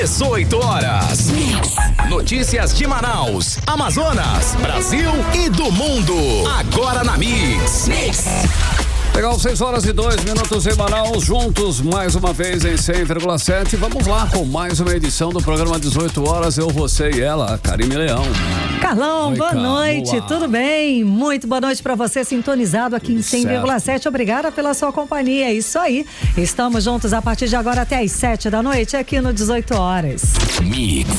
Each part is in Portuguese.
18 horas. Notícias de Manaus, Amazonas, Brasil e do mundo. Agora na Mix. Legal, 6 horas e 2 minutos em Manaus, juntos mais uma vez em 100,7. Vamos lá com mais uma edição do programa 18 horas. Eu, você e ela, Karime Leão. Carlão, boa noite, tudo bem? Muito boa noite para você sintonizado aqui em 100,7. Obrigada pela sua companhia. É isso aí. Estamos juntos a partir de agora até às 7 da noite aqui no 18 horas. Mix.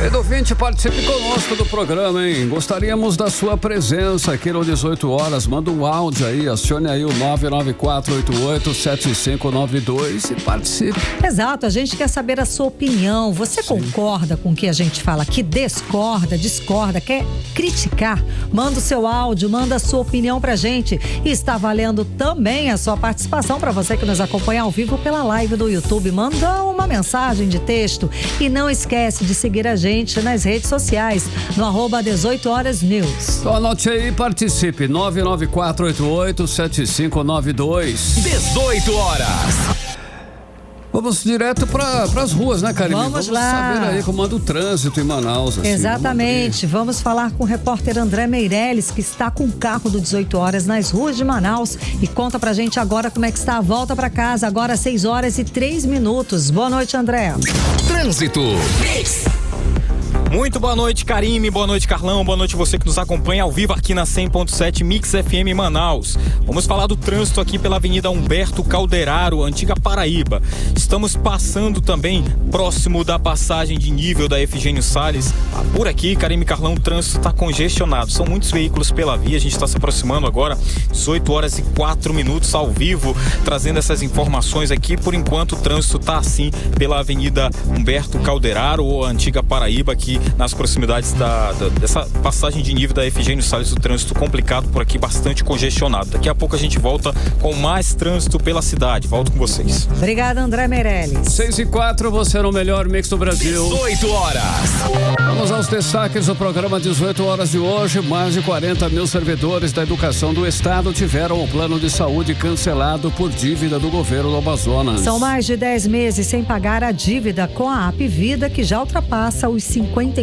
Edu Vinte, participe conosco do programa, hein? Gostaríamos da sua presença aqui no 18 horas. Manda um áudio aí, acione aí o 994887592 e participe. Exato, a gente quer saber a sua opinião. Você concorda com o que a gente fala aqui? Discorda, quer criticar? Manda o seu áudio, manda a sua opinião pra gente. E está valendo também a sua participação para você que nos acompanha ao vivo pela live do YouTube. Manda uma mensagem de texto e não esquece de seguir a gente nas redes sociais, no @18 horas news. Então anote aí e participe, 994887592. 18 horas. Vamos direto para as ruas, né, Karime? Vamos lá. Saber aí como anda o trânsito em Manaus. Assim, exatamente. Vamos falar com o repórter André Meirelles, que está com o carro do 18 horas nas ruas de Manaus e conta pra gente agora como é que está a volta para casa, agora 6 horas e 3 minutos. Boa noite, André. Trânsito. Muito boa noite, Karime, boa noite, Carlão, boa noite você que nos acompanha ao vivo aqui na 100.7 Mix FM Manaus. Vamos falar do trânsito aqui pela Avenida Humberto Calderaro, antiga Paraíba. Estamos passando também próximo da passagem de nível da Efigênio Salles. Por aqui, Karime e Carlão, o trânsito está congestionado. São muitos veículos pela via, a gente está se aproximando agora, 18 horas e 4 minutos ao vivo, trazendo essas informações aqui. Por enquanto, o trânsito está assim pela Avenida Humberto Calderaro, ou antiga Paraíba, aqui nas proximidades dessa passagem de nível da Efigênio Salles. O trânsito complicado por aqui, bastante congestionado. Daqui a pouco a gente volta com mais trânsito pela cidade. Volto com vocês. Obrigada, André Meirelles. 6 e 4, você no melhor mix do Brasil. 18 horas. Vamos aos destaques do programa 18 horas de hoje. Mais de 40 mil servidores da educação do estado tiveram o plano de saúde cancelado por dívida do governo do Amazonas. São mais de 10 meses sem pagar a dívida com a Apvida, que já ultrapassa os 57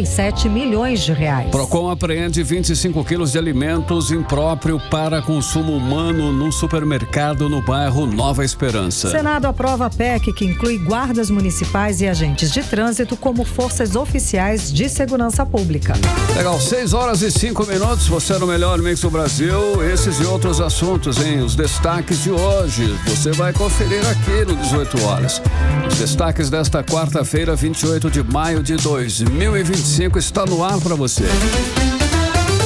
milhões de reais. Procon apreende 25 quilos de alimentos impróprio para consumo humano num supermercado no bairro Nova Esperança. Senado aprova a PEC, que inclui guardas municipais e agentes de trânsito como forças oficiais de segurança pública. Legal, 6 horas e 5 minutos, você no melhor mix do Brasil. Esses e outros assuntos, hein? Os destaques de hoje, você vai conferir aqui no 18 horas. Os destaques desta quarta-feira, 28 de maio de 2025, está no ar para você.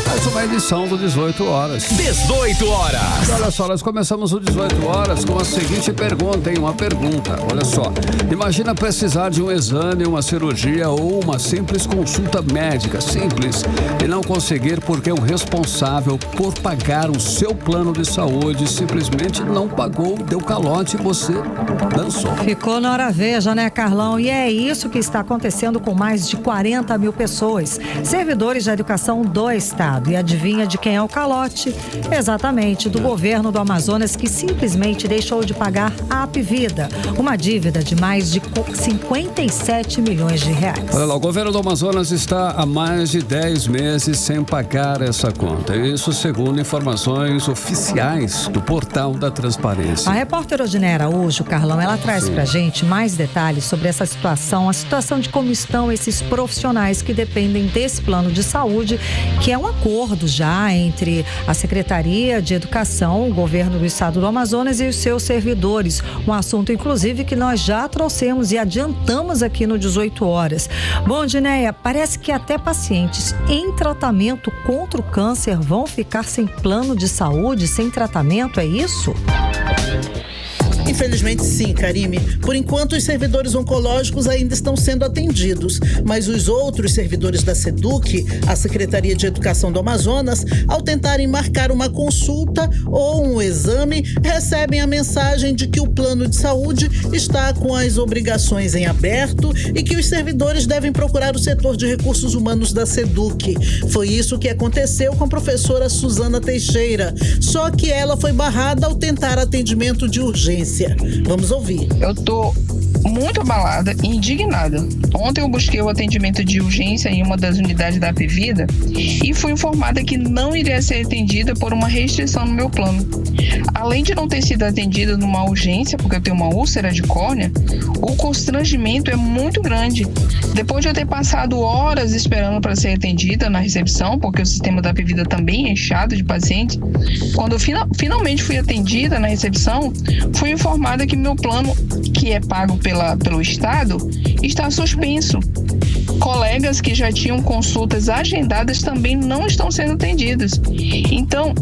Mais uma edição do 18 horas. 18 horas. Olha só, nós começamos o 18 horas com a seguinte pergunta, hein? Uma pergunta, olha só. Imagina precisar de um exame, uma cirurgia ou uma simples consulta médica, simples, e não conseguir porque o responsável por pagar o seu plano de saúde simplesmente não pagou, deu calote e você dançou. Ficou na hora veja, né, Carlão? E é isso que está acontecendo com mais de 40 mil pessoas, servidores da educação do estado. E adivinha de quem é o calote? Exatamente, do governo do Amazonas, que simplesmente deixou de pagar a Apvida, uma dívida de mais de 57 milhões de reais. Olha lá, o governo do Amazonas está há mais de 10 meses sem pagar essa conta. Isso segundo informações oficiais do Portal da Transparência. A repórter Odinê Araújo, Carlão, ela traz pra gente mais detalhes sobre essa situação, a situação de como estão esses profissionais que dependem desse plano de saúde, que é um acordo já entre a Secretaria de Educação, o governo do estado do Amazonas e os seus servidores. Um assunto, inclusive, que nós já trouxemos e adiantamos aqui no 18 horas. Bom, Dinéia, parece que até pacientes em tratamento contra o câncer vão ficar sem plano de saúde, sem tratamento, é isso? Infelizmente sim, Karime. Por enquanto, os servidores oncológicos ainda estão sendo atendidos, mas os outros servidores da SEDUC, a Secretaria de Educação do Amazonas, ao tentarem marcar uma consulta ou um exame, recebem a mensagem de que o plano de saúde está com as obrigações em aberto e que os servidores devem procurar o setor de recursos humanos da SEDUC. Foi isso que aconteceu com a professora Suzana Teixeira, só que ela foi barrada ao tentar atendimento de urgência. emergência. Vamos ouvir. Eu tô muito abalada e indignada. Ontem eu busquei o atendimento de urgência em uma das unidades da Apivida e fui informada que não iria ser atendida por uma restrição no meu plano. Além de não ter sido atendida numa urgência, porque eu tenho uma úlcera de córnea, o constrangimento é muito grande. Depois de eu ter passado horas esperando para ser atendida na recepção, porque o sistema da Apivida também é inchado de pacientes, quando eu finalmente fui atendida na recepção, fui informada que meu plano, que é pago pelo Estado, está suspenso. Colegas que já tinham consultas agendadas também não estão sendo atendidos. Então,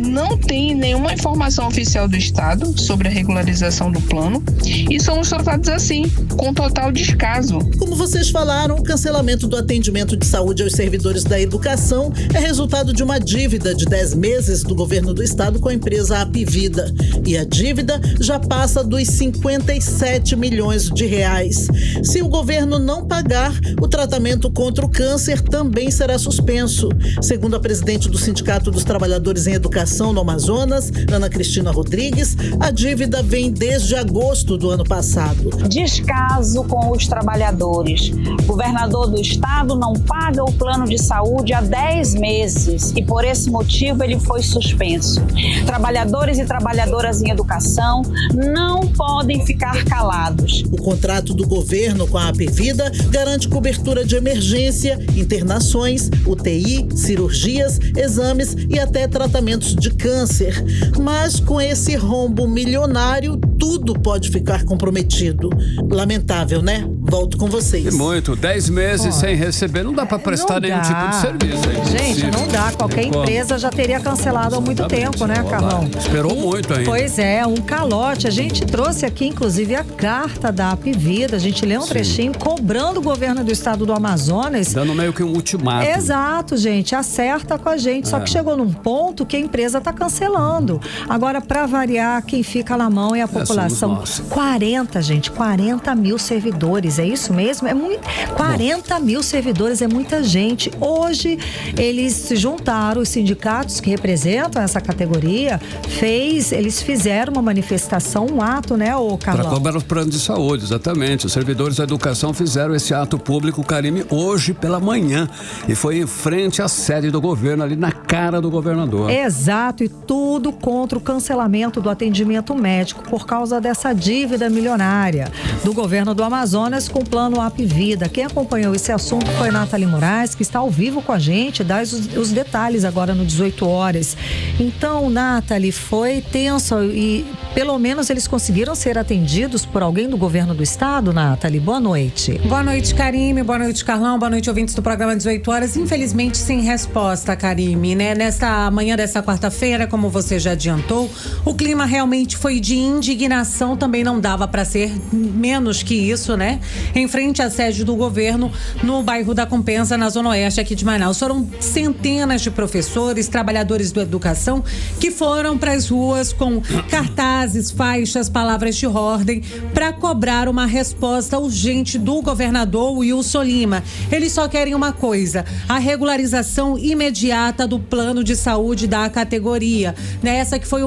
não tem nenhuma informação oficial do Estado sobre a regularização do plano e somos tratados assim, com total descaso. Como vocês falaram, o cancelamento do atendimento de saúde aos servidores da educação é resultado de uma dívida de 10 meses do governo do Estado com a empresa Apivida. E a dívida já passa dos 57 milhões de reais. Se o governo não pagar, o tratamento contra o câncer também será suspenso. Segundo a presidente do Sindicato dos Trabalhadores em Educação no Amazonas, Ana Cristina Rodrigues, a dívida vem desde agosto do ano passado. Descaso com os trabalhadores. O governador do estado não paga o plano de saúde há 10 meses e por esse motivo ele foi suspenso. Trabalhadores e trabalhadoras em educação não podem ficar calados. O contrato do governo com a Apivida garante cobertura de emergência, internações, UTI, cirurgias, exames e até tratamentos de câncer. Mas com esse rombo milionário, tudo pode ficar comprometido. Lamentável, né? Volto com vocês. E muito, 10 meses sem receber, não dá para prestar nenhum tipo de serviço. Gente, não dá. Qualquer empresa já teria cancelado há muito tempo, né, Carlão? Esperou muito ainda. Pois é, um calote. A gente trouxe aqui, inclusive, a carta da Apivida. A gente lê um trechinho cobrando o governo do estado do Amazonas. Dando meio que um ultimato. Exato, gente. Acerta com a gente. Só que chegou num ponto que a empresa está cancelando. Agora, para variar, quem fica na mão é a população. 40 mil servidores. É isso mesmo? É muito. 40 mil servidores é muita gente. Hoje, eles se juntaram, os sindicatos que representam essa categoria, eles fizeram uma manifestação, um ato, né, ô Carlão? Para cobrar os planos de saúde, exatamente. Os servidores da educação fizeram esse ato público, Karime, hoje pela manhã. E foi em frente à sede do governo, ali na cara do governador. Exato, e tudo contra o cancelamento do atendimento médico por causa dessa dívida milionária do governo do Amazonas com o plano Apivida. Quem acompanhou esse assunto foi Nathalie Moraes, que está ao vivo com a gente, dá os detalhes agora no 18 horas. Então, Nathalie, foi tenso e pelo menos eles conseguiram ser atendidos por alguém do governo do estado, Nathalie? Boa noite. Boa noite, Karime. Boa noite, Carlão. Boa noite, ouvintes do programa 18 horas. Infelizmente, sem resposta, Karime, né? Nesta manhã dessa quarta-feira, como você já adiantou, o clima realmente foi de indignação, também não dava para ser menos que isso, né? Em frente à sede do governo, no bairro da Compensa, na Zona Oeste aqui de Manaus. Foram centenas de professores, trabalhadores da educação que foram para as ruas com cartazes, faixas, palavras de ordem para cobrar uma resposta urgente do governador Wilson Lima. Eles só querem uma coisa: a regularização imediata do plano de saúde da categoria. Nessa que foi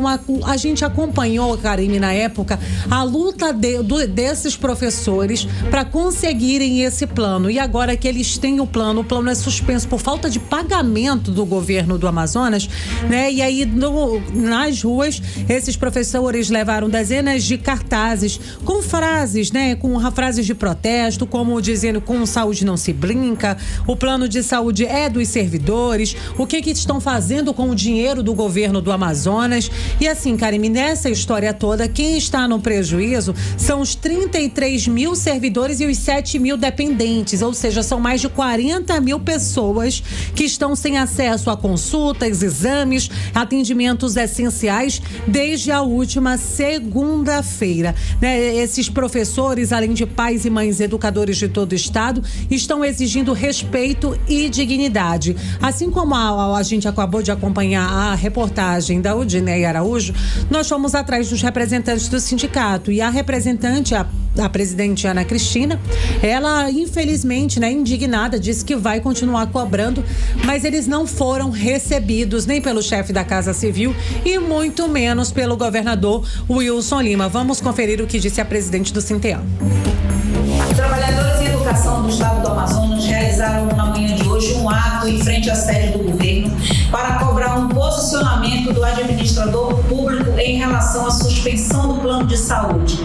a gente acompanhou, Karime, na época, a luta desses professores para conseguirem esse plano. E agora que eles têm o plano é suspenso por falta de pagamento do governo do Amazonas, né? E aí nas ruas, esses professores levaram dezenas de cartazes com frases, né? Com frases de protesto, como dizendo: com saúde não se brinca, o plano de saúde é dos servidores, o que estão fazendo com o dinheiro do governo do Amazonas. E assim, Karime, nessa história toda, quem está no prejuízo são os 33 mil servidores e os 7 mil dependentes, ou seja, são mais de 40 mil pessoas que estão sem acesso a consultas, exames, atendimentos essenciais desde a última segunda-feira, né? Esses professores, além de pais e mães educadores de todo o estado, estão exigindo respeito e dignidade. Assim como a gente acabou de acompanhar a reportagem da Udineia Araújo, nós fomos atrás dos representantes do sindicato e a representante, a presidente Ana Cristina, ela infelizmente, né, indignada, disse que vai continuar cobrando, mas eles não foram recebidos nem pelo chefe da Casa Civil e muito menos pelo governador Wilson Lima. Vamos conferir o que disse a presidente do Sinteã. Os trabalhadores em educação do estado do Amazonas realizaram na manhã de hoje um ato em frente à sede do governo para cobrar um posicionamento do administrador público em relação à suspensão do plano de saúde.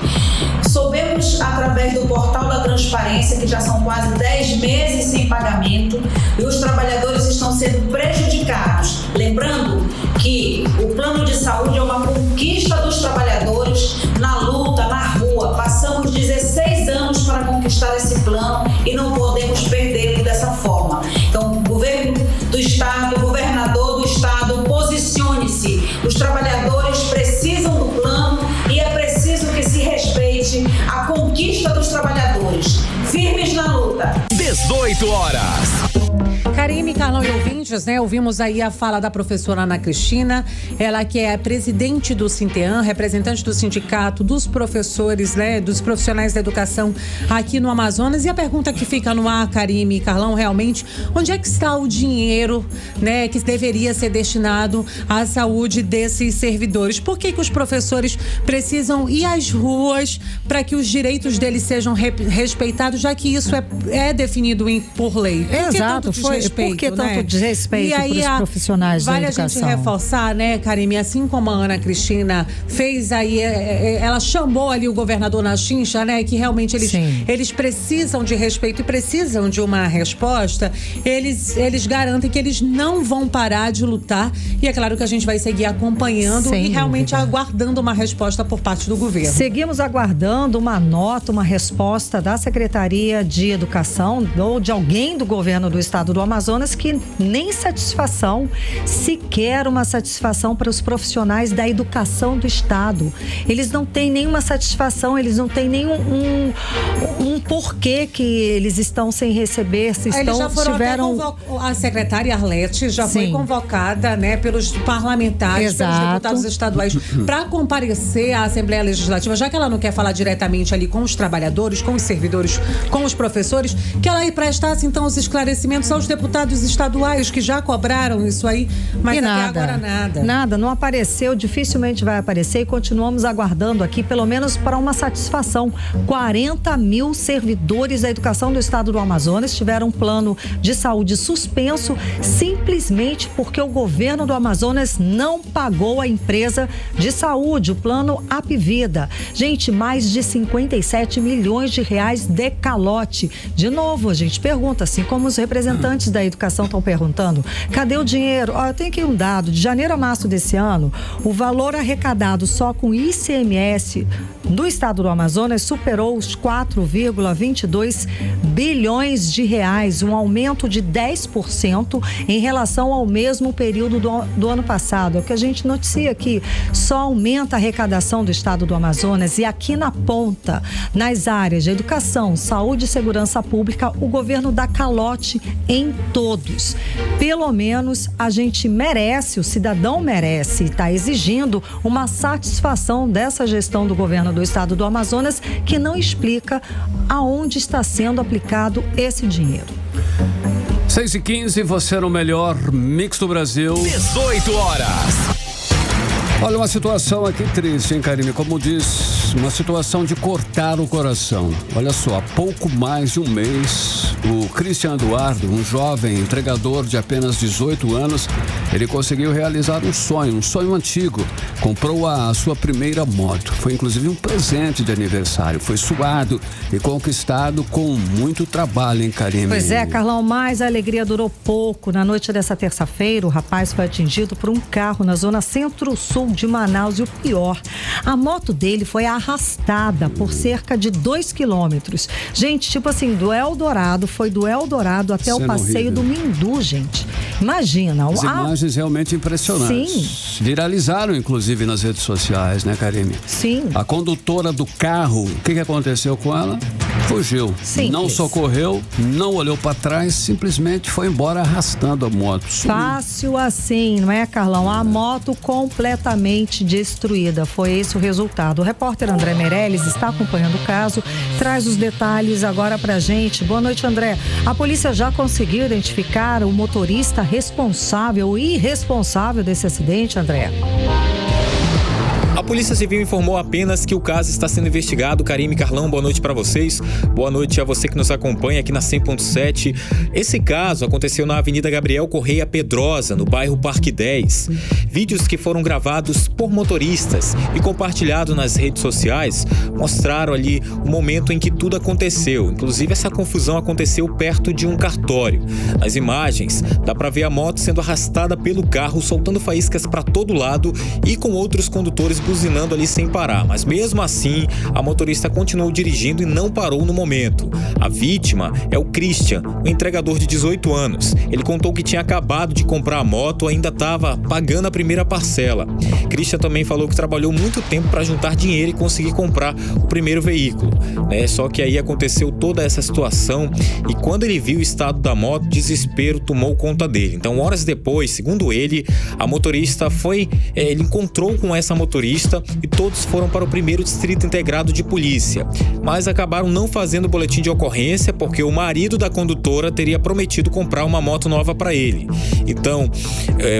Soubemos através do portal da transparência que já são quase 10 meses sem pagamento e os trabalhadores estão sendo prejudicados. Lembrando que o plano de saúde é uma conquista dos trabalhadores na luta, na rua. Passamos 16 anos para conquistar esse plano e não podemos perdê-lo dessa forma. Então, o governo do estado, o governador do estado, posicione-se. Os trabalhadores precisam do plano e é preciso que se respeite a conquista dos trabalhadores. Firmes na luta. 18 horas. Karime, Carlão e ouvintes, né? Ouvimos aí a fala da professora Ana Cristina, ela que é presidente do Sinteã, representante do sindicato, dos professores, né? Dos profissionais da educação aqui no Amazonas. E a pergunta que fica no ar, Karime e Carlão, realmente, onde é que está o dinheiro, né? Que deveria ser destinado à saúde desses servidores? Por que os professores precisam ir às ruas para que os direitos deles sejam respeitados, já que isso é definido por lei? Exato, por que tanto desrespeito para os profissionais da educação? Vale a gente reforçar, né, Karime, assim como a Ana Cristina fez aí, ela chamou ali o governador na chincha, né, que realmente eles precisam de respeito e precisam de uma resposta, eles garantem que eles não vão parar de lutar e é claro que a gente vai seguir acompanhando e realmente aguardando uma resposta por parte do governo. Seguimos aguardando uma nota, uma resposta da Secretaria de Educação ou de alguém do governo do estado do Amazonas que nem satisfação, sequer uma satisfação para os profissionais da educação do estado. Eles não têm nenhuma satisfação, eles não têm nenhum um porquê que eles estão sem receber, se eles já foram tiveram... A secretária Arlete já foi convocada, né, pelos parlamentares, pelos deputados estaduais para comparecer à Assembleia Legislativa, já que ela não quer falar diretamente ali com os trabalhadores, com os servidores, com os professores, que ela prestasse então os esclarecimentos aos deputados estaduais que já cobraram isso aí, mas até agora nada. Nada, não apareceu, dificilmente vai aparecer e continuamos aguardando aqui pelo menos para uma satisfação. 40 mil servidores da educação do estado do Amazonas tiveram um plano de saúde suspenso simplesmente porque o governo do Amazonas não pagou a empresa de saúde, o plano Apvida. Gente, mais de 57 milhões de reais de calote. De novo, a gente pergunta, assim como os representantes da educação estão perguntando, cadê o dinheiro? Eu tenho aqui um dado, de janeiro a março desse ano, o valor arrecadado só com ICMS do estado do Amazonas superou os 4,22 bilhões de reais, um aumento de 10% em relação ao mesmo período do ano passado. É o que a gente noticia aqui, só aumenta a arrecadação do estado do Amazonas e aqui na ponta, nas áreas de educação, saúde e segurança pública, o governo dá calote em todos. Pelo menos a gente merece, o cidadão merece, está exigindo uma satisfação dessa gestão do governo do estado do Amazonas, que não explica aonde está sendo aplicado esse dinheiro. 6h15, você no melhor mix do Brasil. 18 horas. Olha, uma situação aqui triste, hein, Karime? Como diz, uma situação de cortar o coração. Olha só, há pouco mais de um mês, o Cristian Eduardo, um jovem entregador de apenas 18 anos, ele conseguiu realizar um sonho antigo. Comprou a sua primeira moto. Foi inclusive um presente de aniversário. Foi suado e conquistado com muito trabalho, hein, Karime? Pois é, Carlão, mas a alegria durou pouco. Na noite dessa terça-feira, o rapaz foi atingido por um carro na zona centro-sul de Manaus e o pior, a moto dele foi arrastada por cerca de 2 quilômetros. Gente, tipo assim, do Eldorado, foi do Eldorado até o passeio do Mindu, gente. Imagina. As imagens realmente impressionantes. Sim. Viralizaram, inclusive, nas redes sociais, né, Karime? Sim. A condutora do carro, o que aconteceu com ela? fugiu. Simples. Não socorreu, não olhou para trás, simplesmente foi embora arrastando a moto. Fácil assim, não é, Carlão? A moto completamente destruída. Foi esse o resultado. O repórter André Meirelles está acompanhando o caso, traz os detalhes agora pra gente. Boa noite, André. A polícia já conseguiu identificar o motorista responsável ou irresponsável desse acidente, André? A Polícia Civil informou apenas que o caso está sendo investigado. Karime, Carlão, boa noite para vocês. Boa noite a você que nos acompanha aqui na 100.7. Esse caso aconteceu na Avenida Gabriel Correia Pedrosa, no bairro Parque 10. Vídeos que foram gravados por motoristas e compartilhados nas redes sociais mostraram ali o momento em que tudo aconteceu. Inclusive, essa confusão aconteceu perto de um cartório. Nas imagens, dá para ver a moto sendo arrastada pelo carro, soltando faíscas para todo lado e com outros condutores buzinando ali sem parar, mas mesmo assim a motorista continuou dirigindo e não parou no momento. A vítima é o Christian, um entregador de 18 anos. Ele contou que tinha acabado de comprar a moto, ainda estava pagando a primeira parcela. Christian também falou que trabalhou muito tempo para juntar dinheiro e conseguir comprar o primeiro veículo, né? Só que aí aconteceu toda essa situação e quando ele viu o estado da moto, desespero tomou conta dele. Então, horas depois, segundo ele, a motorista ele encontrou com essa motorista e todos foram para o 1º Distrito Integrado de Polícia, mas acabaram não fazendo boletim de ocorrência porque o marido da condutora teria prometido comprar uma moto nova para ele. Então,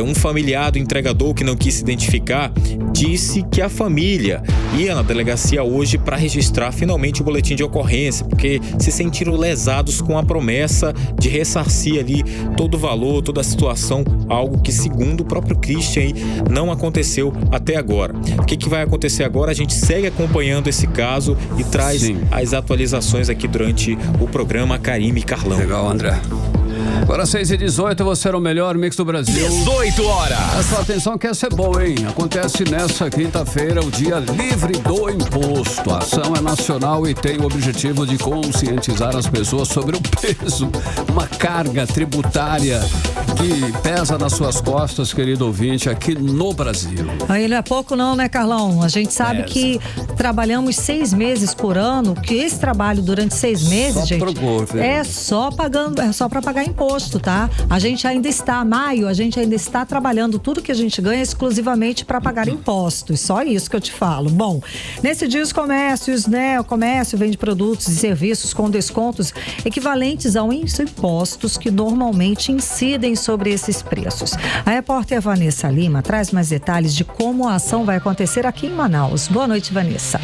um familiar do entregador que não quis se identificar disse que a família ia na delegacia hoje para registrar finalmente o boletim de ocorrência, porque se sentiram lesados com a promessa de ressarcir ali todo o valor, toda a situação, algo que, segundo o próprio Christian, não aconteceu até agora. O que vai acontecer agora? A gente segue acompanhando esse caso e traz as atualizações aqui durante o programa Karime e Carlão. Legal, André. Agora 6h18, você era o melhor mix do Brasil. 18 horas. Presta atenção que essa é boa, hein? Acontece nessa quinta-feira o Dia Livre do Imposto. A ação é nacional e tem o objetivo de conscientizar as pessoas sobre o peso, uma carga tributária que pesa nas suas costas, querido ouvinte, aqui no Brasil. Aí não é pouco não, né, Carlão? A gente sabe que trabalhamos 6 meses por ano, que esse trabalho durante 6 meses, só gente, é só para pagar imposto, tá? A gente ainda está, maio, a gente ainda está trabalhando tudo que a gente ganha exclusivamente para pagar impostos. Só isso que eu te falo. Bom, nesse dia os comércios, né? O comércio vende produtos e serviços com descontos equivalentes aos impostos que normalmente incidem sobre esses preços. A repórter Vanessa Lima traz mais detalhes de como a ação vai acontecer aqui em Manaus. Boa noite, Vanessa.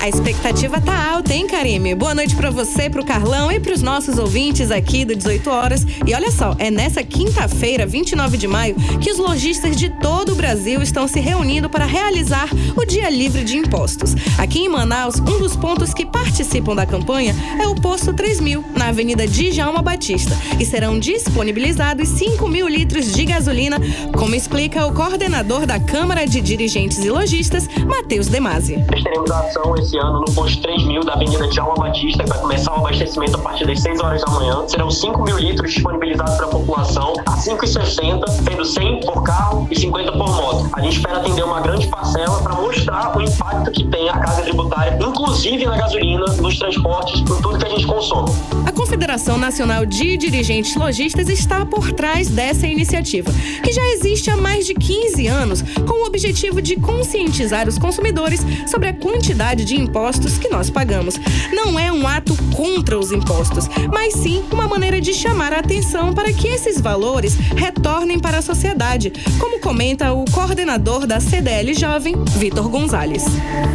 A expectativa tá alta, hein, Karime? Boa noite pra você, pro Carlão e pros nossos ouvintes aqui do 18 horas. E olha só, é nessa quinta-feira, 29 de maio, que os lojistas de todo o Brasil estão se reunindo para realizar o Dia Livre de Impostos. Aqui em Manaus, um dos pontos que participam da campanha é o Posto 3000, na Avenida Djalma Batista. E serão disponibilizados 5.000 litros de gasolina, como explica o coordenador da Câmara de Dirigentes e Lojistas, Matheus Demasi. Nós teremos a ação esse ano no Posto 3000 da Avenida Djalma Batista, que vai começar o abastecimento a partir das 6 horas da manhã. Serão 5.000 litros disponibilizados para a população a R$ 5,60, sendo 100 por carro e 50 por moto. A gente espera atender uma grande parcela para mostrar o impacto que tem a carga tributária, inclusive na gasolina, nos transportes, em tudo que a gente consome. A Confederação Nacional de Dirigentes Lojistas está por trás dessa iniciativa, que já existe há mais de 15 anos, com o objetivo de conscientizar os consumidores sobre a quantidade de impostos que nós pagamos. Não é um ato contra os impostos, mas sim uma maneira de chamar a atenção para que esses valores retornem para a sociedade, como comenta o coordenador da CDL Jovem, Vitor Gonzalez.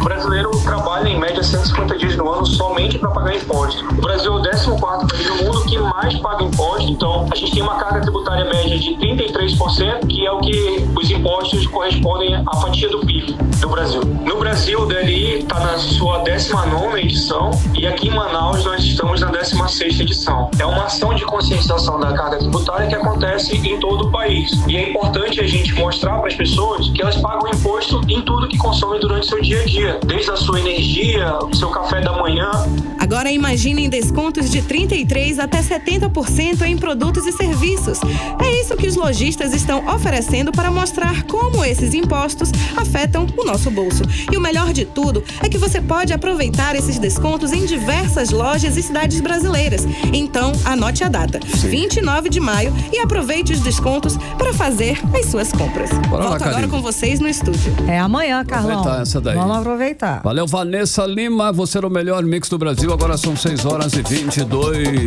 O brasileiro trabalha em média 150 dias no ano somente para pagar imposto. O Brasil é o 14º país do mundo que mais paga imposto, então a gente tem uma carga tributária média de 33%, que é o que os impostos correspondem à fatia do PIB do Brasil. No Brasil, o DLI está na sua 19ª edição e aqui em Manaus nós estamos na 16ª edição. É uma ação de conscientização da carga tributária que acontece em todo o país. E é importante a gente mostrar para as pessoas que elas pagam imposto em tudo que consomem durante o seu dia a dia, desde a sua energia, o seu café da manhã. Agora Agora imaginem descontos de 33% até 70% em produtos e serviços. É isso que os lojistas estão oferecendo para mostrar como esses impostos afetam o nosso bolso. E o melhor de tudo é que você pode aproveitar esses descontos em diversas lojas e cidades brasileiras. Então, anote a data, 29 de maio, e aproveite os descontos para fazer as suas compras. Volto agora com vocês no estúdio. É amanhã, Carlão. Aproveitar essa daí. Vamos aproveitar. Valeu, Vanessa Lima. Você era o melhor mix do Brasil. Agora são 6h22.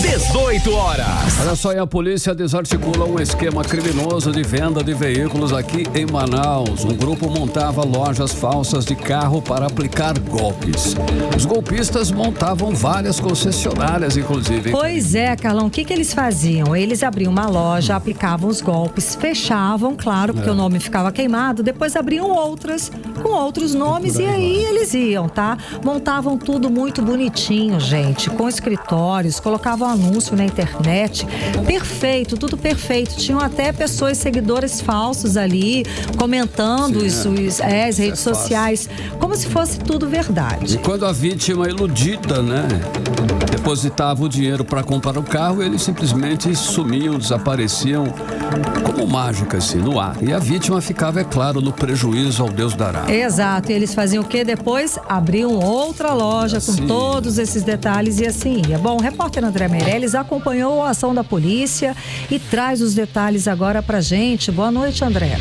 18 horas. Olha só, e a polícia desarticula um esquema criminoso de venda de veículos aqui em Manaus. Um grupo montava lojas falsas de carro para aplicar golpes. Os golpistas montavam várias concessionárias, inclusive. Pois é, Carlão, o que eles faziam? Eles abriam uma loja, aplicavam os golpes, fechavam, claro, porque o nome ficava queimado, depois abriam outras com outros nomes e aí eles iam, tá? Montavam tudo muito bonitinho, gente, com escritórios, colocavam anúncio na internet, perfeito, tudo perfeito. Tinham até pessoas, seguidores falsos ali, comentando as redes sociais, como se fosse tudo verdade. E quando a vítima iludida, né, depositava o dinheiro para comprar o carro, eles simplesmente sumiam, desapareciam como mágica, assim, no ar. E a vítima ficava, é claro, no prejuízo ao Deus dará. Exato, e eles faziam o quê depois? Abriam outra loja com todos esses detalhes e assim ia. Bom, o repórter André Meirelles acompanhou a ação da polícia e traz os detalhes agora pra gente. Boa noite, André.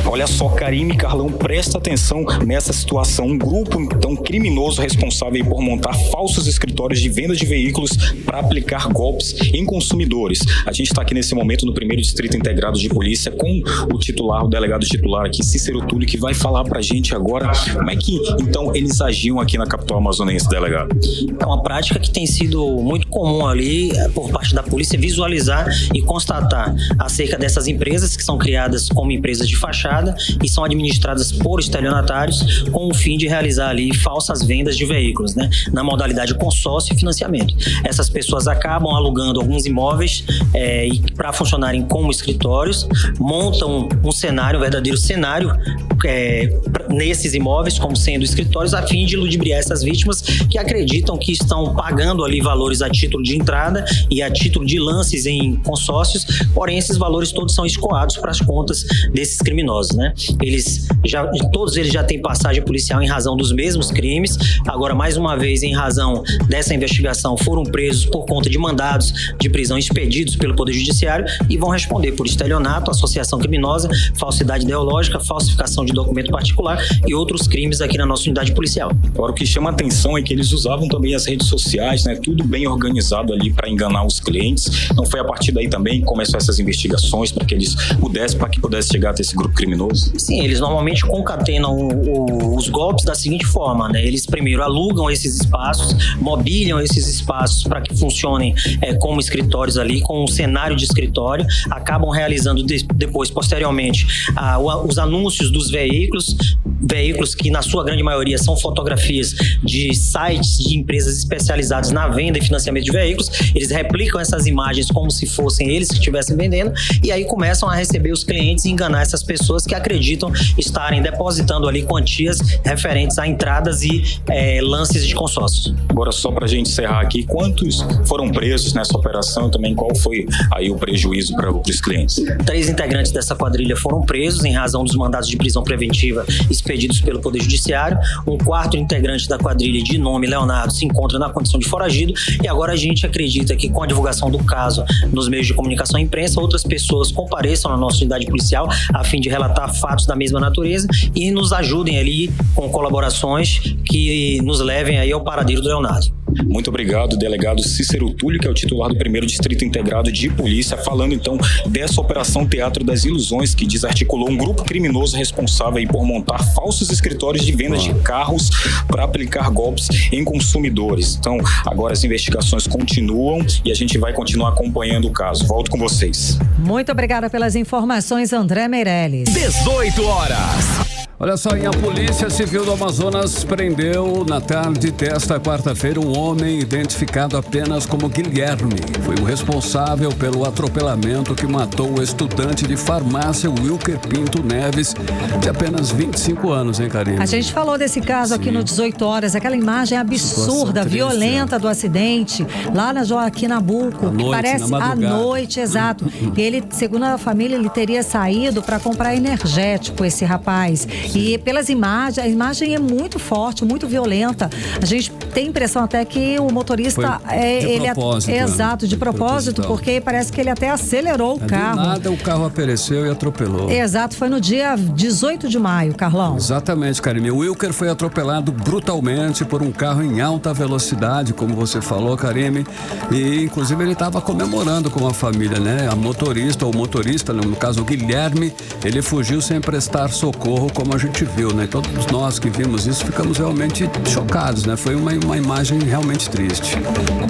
Olha só, Karime e Carlão, presta atenção nessa situação. Um grupo, então, criminoso responsável por montar falsos escritórios de venda de veículos para aplicar golpes em consumidores. A gente está aqui nesse momento no 1º Distrito Integrado de Polícia com o titular, o delegado titular aqui, Cícero Túlio, que vai falar pra gente agora como é que, então, eles agiam aqui na capital amazonense, delegado. É uma prática que tem sido muito comum ali por parte da polícia visualizar e constatar acerca dessas empresas que são criadas como empresas de fachada e são administradas por estelionatários com o fim de realizar ali falsas vendas de veículos, né, na modalidade consórcio e financiamento. Essas pessoas acabam alugando alguns imóveis para funcionarem como escritórios, montam um cenário, um verdadeiro cenário nesses imóveis como sendo escritórios a fim de ludibriar essas vítimas que acreditam que estão pagando ali valores a título de entrada e a título de lances em consórcios, porém esses valores todos são escoados para as contas desses criminosos, né? Todos eles já têm passagem policial em razão dos mesmos crimes. Agora, mais uma vez, em razão dessa investigação, foram presos por conta de mandados de prisão expedidos pelo Poder Judiciário e vão responder por estelionato, associação criminosa, falsidade ideológica, falsificação de documento particular e outros crimes aqui na nossa unidade policial. Agora, o que chama a atenção é que eles usavam também as redes sociais, né? Tudo bem organizado ali para enganar os clientes. Não foi a partir daí também que começou essas investigações para que pudesse chegar até esse grupo criminoso? Sim, eles normalmente concatenam os golpes da seguinte forma, né? Eles primeiro alugam esses espaços, mobiliam esses espaços para que funcionem como escritórios ali, com um cenário de escritório, acabam realizando depois, posteriormente, os anúncios dos veículos que na sua grande maioria são fotografias de sites de empresas especializadas na venda e financiamento de veículos. Eles replicam essas imagens como se fossem eles que estivessem vendendo e aí começam a receber os clientes e enganar essas pessoas que acreditam estarem depositando ali quantias referentes a entradas e lances de consórcios. Agora, só para a gente encerrar aqui, quantos foram presos nessa operação e também qual foi aí o prejuízo para os clientes? 3 integrantes dessa quadrilha foram presos em razão dos mandados de prisão preventiva expedidos pelo Poder Judiciário. Um 4º integrante da quadrilha, de nome Leonardo, se encontra na condição de foragido e agora a gente acredita que com a divulgação do caso nos meios de comunicação e imprensa, outras pessoas compareçam na nossa unidade policial a fim de relatar fatos da mesma natureza e nos ajudem ali com colaborações que nos levem aí ao paradeiro do Leonardo. Muito obrigado, delegado Cícero Túlio, que é o titular do 1º Distrito Integrado de Polícia, falando então dessa Operação Teatro das Ilusões, que desarticulou um grupo criminoso responsável por montar falsos escritórios de venda de carros para aplicar golpes em consumidores. Então, agora as investigações continuam e a gente vai continuar acompanhando o caso. Volto com vocês. Muito obrigada pelas informações, André Meirelles. 18 horas. Olha só, a Polícia Civil do Amazonas prendeu na tarde desta quarta-feira um homem identificado apenas como Guilherme. Foi o responsável pelo atropelamento que matou o estudante de farmácia Wilker Pinto Neves, de apenas 25 anos, hein, Karine? A gente falou desse caso aqui no 18 horas, aquela imagem absurda, violenta do acidente, lá na Joaquim Nabuco, que parece à noite, exato. E ele, segundo a família, ele teria saído para comprar energético, esse rapaz. E pelas imagens, a imagem é muito forte, muito violenta. A gente tem a impressão até que o motorista exato, de propósito, porque parece que ele até acelerou o carro. Do nada o carro apareceu e atropelou. Exato, foi no dia 18 de maio, Carlão. Exatamente, Karine. O Wilker foi atropelado brutalmente por um carro em alta velocidade, como você falou, Karine. E inclusive ele estava comemorando com a família, né? O motorista, no caso o Guilherme, ele fugiu sem prestar socorro, como a gente viu, né? Todos nós que vimos isso ficamos realmente chocados, né? Foi uma imagem realmente triste.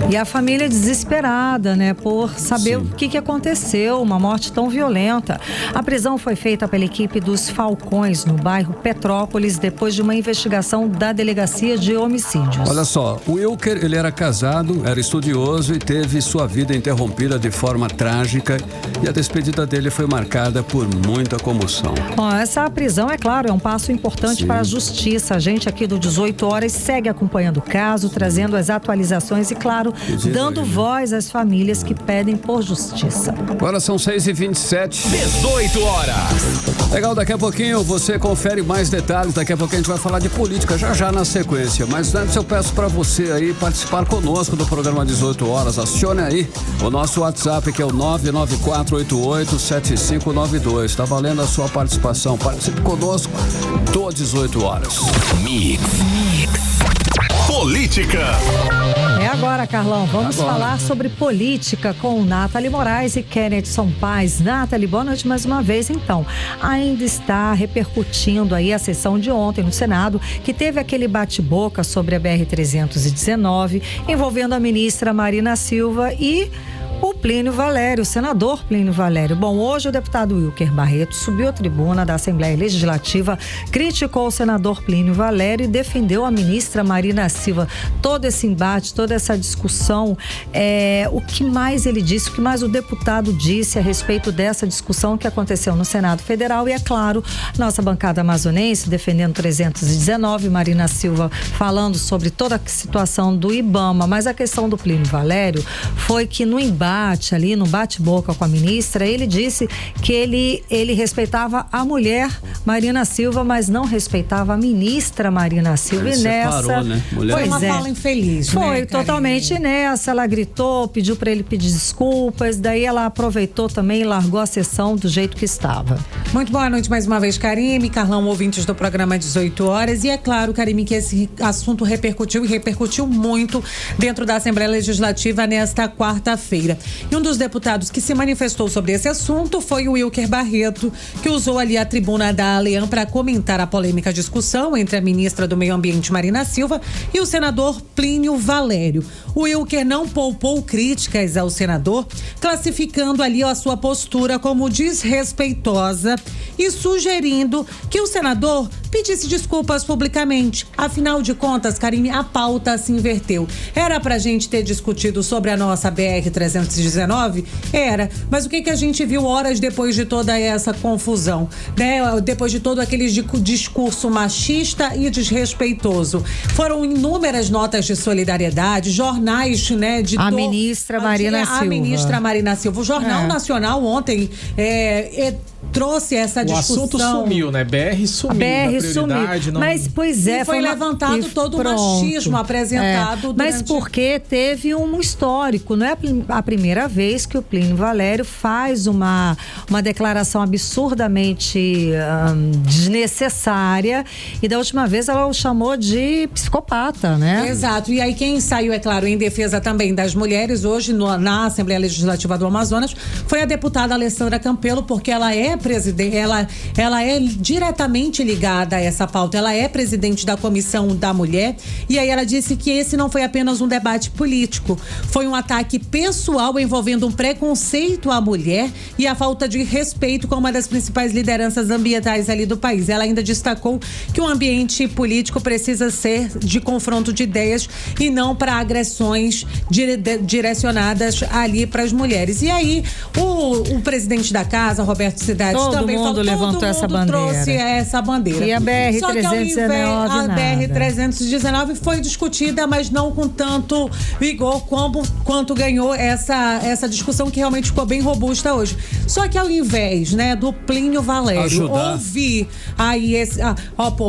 E a família desesperada, né? Por saber o que aconteceu, uma morte tão violenta. A prisão foi feita pela equipe dos Falcões, no bairro Petrópolis, depois de uma investigação da Delegacia de Homicídios. Olha só, o Wilker, ele era casado, era estudioso e teve sua vida interrompida de forma trágica, e a despedida dele foi marcada por muita comoção. Bom, essa prisão, é claro, é um passo importante para a justiça. A gente aqui do 18 horas segue acompanhando o caso, trazendo as atualizações e, claro, dando voz às famílias que pedem por justiça. Agora são 6h27. 18 horas. Legal, daqui a pouquinho você confere mais detalhes. Daqui a pouco a gente vai falar de política já na sequência. Mas antes eu peço para você aí participar conosco do programa 18 horas. Acione aí o nosso WhatsApp, que é o 994887592. Tá valendo a sua participação. Participe conosco do 18 horas. Mix. Política. É agora, Carlão. Vamos falar sobre política com Nathalie Moraes e Kennethson Paz. Nathalie, boa noite mais uma vez. Então, ainda está repercutindo aí a sessão de ontem no Senado, que teve aquele bate-boca sobre a BR-319, envolvendo a ministra Marina Silva e o Plínio Valério, o senador Plínio Valério. Bom, hoje o deputado Wilker Barreto subiu à tribuna da Assembleia Legislativa, criticou o senador Plínio Valério e defendeu a ministra Marina Silva. Todo esse embate, toda essa discussão, o que mais ele disse, o que mais o deputado disse a respeito dessa discussão que aconteceu no Senado Federal. E é claro, nossa bancada amazonense defendendo 319, Marina Silva falando sobre toda a situação do IBAMA, mas a questão do Plínio Valério foi que no embate ali, no bate-boca com a ministra, ele disse que ele respeitava a mulher Marina Silva, mas não respeitava a ministra Marina Silva. E nessa, né? Foi uma fala infeliz, foi, né, totalmente nessa. Ela gritou, pediu para ele pedir desculpas, daí ela aproveitou também e largou a sessão do jeito que estava. Muito boa noite mais uma vez, Karime, Carlão, ouvintes do programa 18 horas. E é claro, Karime, que esse assunto repercutiu muito dentro da Assembleia Legislativa nesta quarta-feira. E um dos deputados que se manifestou sobre esse assunto foi o Wilker Barreto, que usou ali a tribuna da Alean para comentar a polêmica discussão entre a ministra do Meio Ambiente, Marina Silva, e o senador Plínio Valério. O Wilker não poupou críticas ao senador, classificando ali a sua postura como desrespeitosa e sugerindo que o senador pedisse desculpas publicamente. Afinal de contas, Karine, a pauta se inverteu. Era pra gente ter discutido sobre a nossa BR-319? Era. Mas o que a gente viu horas depois de toda essa confusão, né? Depois de todo aquele discurso machista e desrespeitoso. Foram inúmeras notas de solidariedade, jornais, né? A ministra Marina Silva. A ministra Marina Silva. O Jornal Nacional ontem trouxe essa discussão. O assunto sumiu, né? BR sumiu. A BR sumiu. Não... Mas, pois é. E foi levantado todo o machismo apresentado. Mas porque teve um histórico. Não é a primeira vez que o Plínio Valério faz uma declaração absurdamente desnecessária. E da última vez ela o chamou de psicopata, né? Exato. E aí quem saiu, é claro, em defesa também das mulheres hoje na Assembleia Legislativa do Amazonas foi a deputada Alessandra Campelo, porque ela é presidente, ela é diretamente ligada a essa pauta. Ela é presidente da Comissão da Mulher, e aí ela disse que esse não foi apenas um debate político, foi um ataque pessoal envolvendo um preconceito à mulher e a falta de respeito com uma das principais lideranças ambientais ali do país. Ela ainda destacou que o ambiente político precisa ser de confronto de ideias e não para agressões direcionadas ali para as mulheres. E aí, o presidente da casa, Roberto Cidade, também falou, levantou essa bandeira. Trouxe essa bandeira. E a BR-319 Só que ao invés, a BR-319 foi discutida, mas não com tanto vigor quanto ganhou essa discussão, que realmente ficou bem robusta hoje. Só que ao invés, né, do Plínio Valério ouvir aí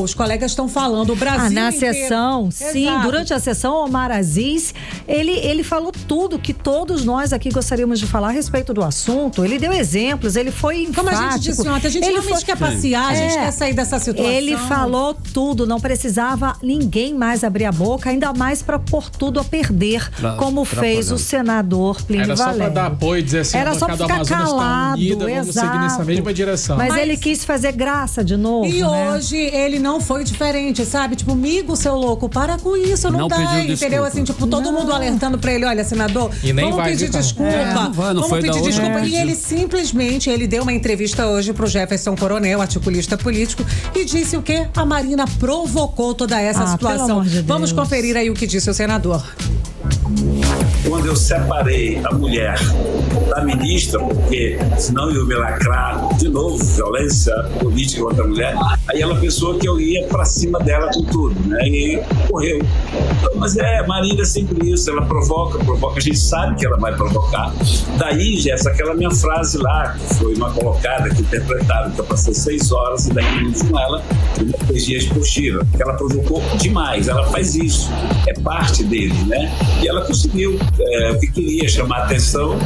os colegas estão falando, o Brasil na inteiro. Sessão, sim, Exato. Durante a sessão, Omar Aziz, ele falou tudo que todos nós aqui gostaríamos de falar a respeito do assunto. Ele deu exemplos, ele foi enfático. Como a gente disse ontem, a gente realmente quer passear, a gente quer sair dessa situação. Ele falou tudo, não precisava ninguém mais abrir a boca, ainda mais para pôr tudo a perder, como fez o senador Plínio Valério. Era só para dar apoio, dizer assim, era só para ficar calado, unida, vamos seguir nessa mesma direção. Mas ele quis fazer graça de novo, E né? hoje ele não foi diferente, sabe? Tipo, amigo, seu louco, para com isso, não dá, entendeu? Assim, tipo, todo mundo alertando pra ele, olha, senador, E nem vamos vai pedir evitar. desculpa, vamos pedir desculpa. E ele simplesmente, ele deu uma entrevista hoje pro Jefferson Coronel, articulista político, e disse o quê? A Marina provocou toda essa pelo situação. amor de Vamos Deus. conferir aí o que disse o senador. Quando eu separei a mulher da ministra, porque senão eu ia me lacrar de novo, violência política contra a mulher, aí ela pensou que eu ia pra cima dela com tudo, né? E correu. Mas Marina é sempre isso, ela provoca, a gente sabe que ela vai provocar. Daí, Jéssica, aquela minha frase lá, que foi uma colocada, que interpretaram, que eu passei 6 horas e 10 minutos com ela, e 3 dias por Chira, que ela provocou demais, ela faz isso, é parte dele, né? E ela conseguiu, o que queria chamar atenção,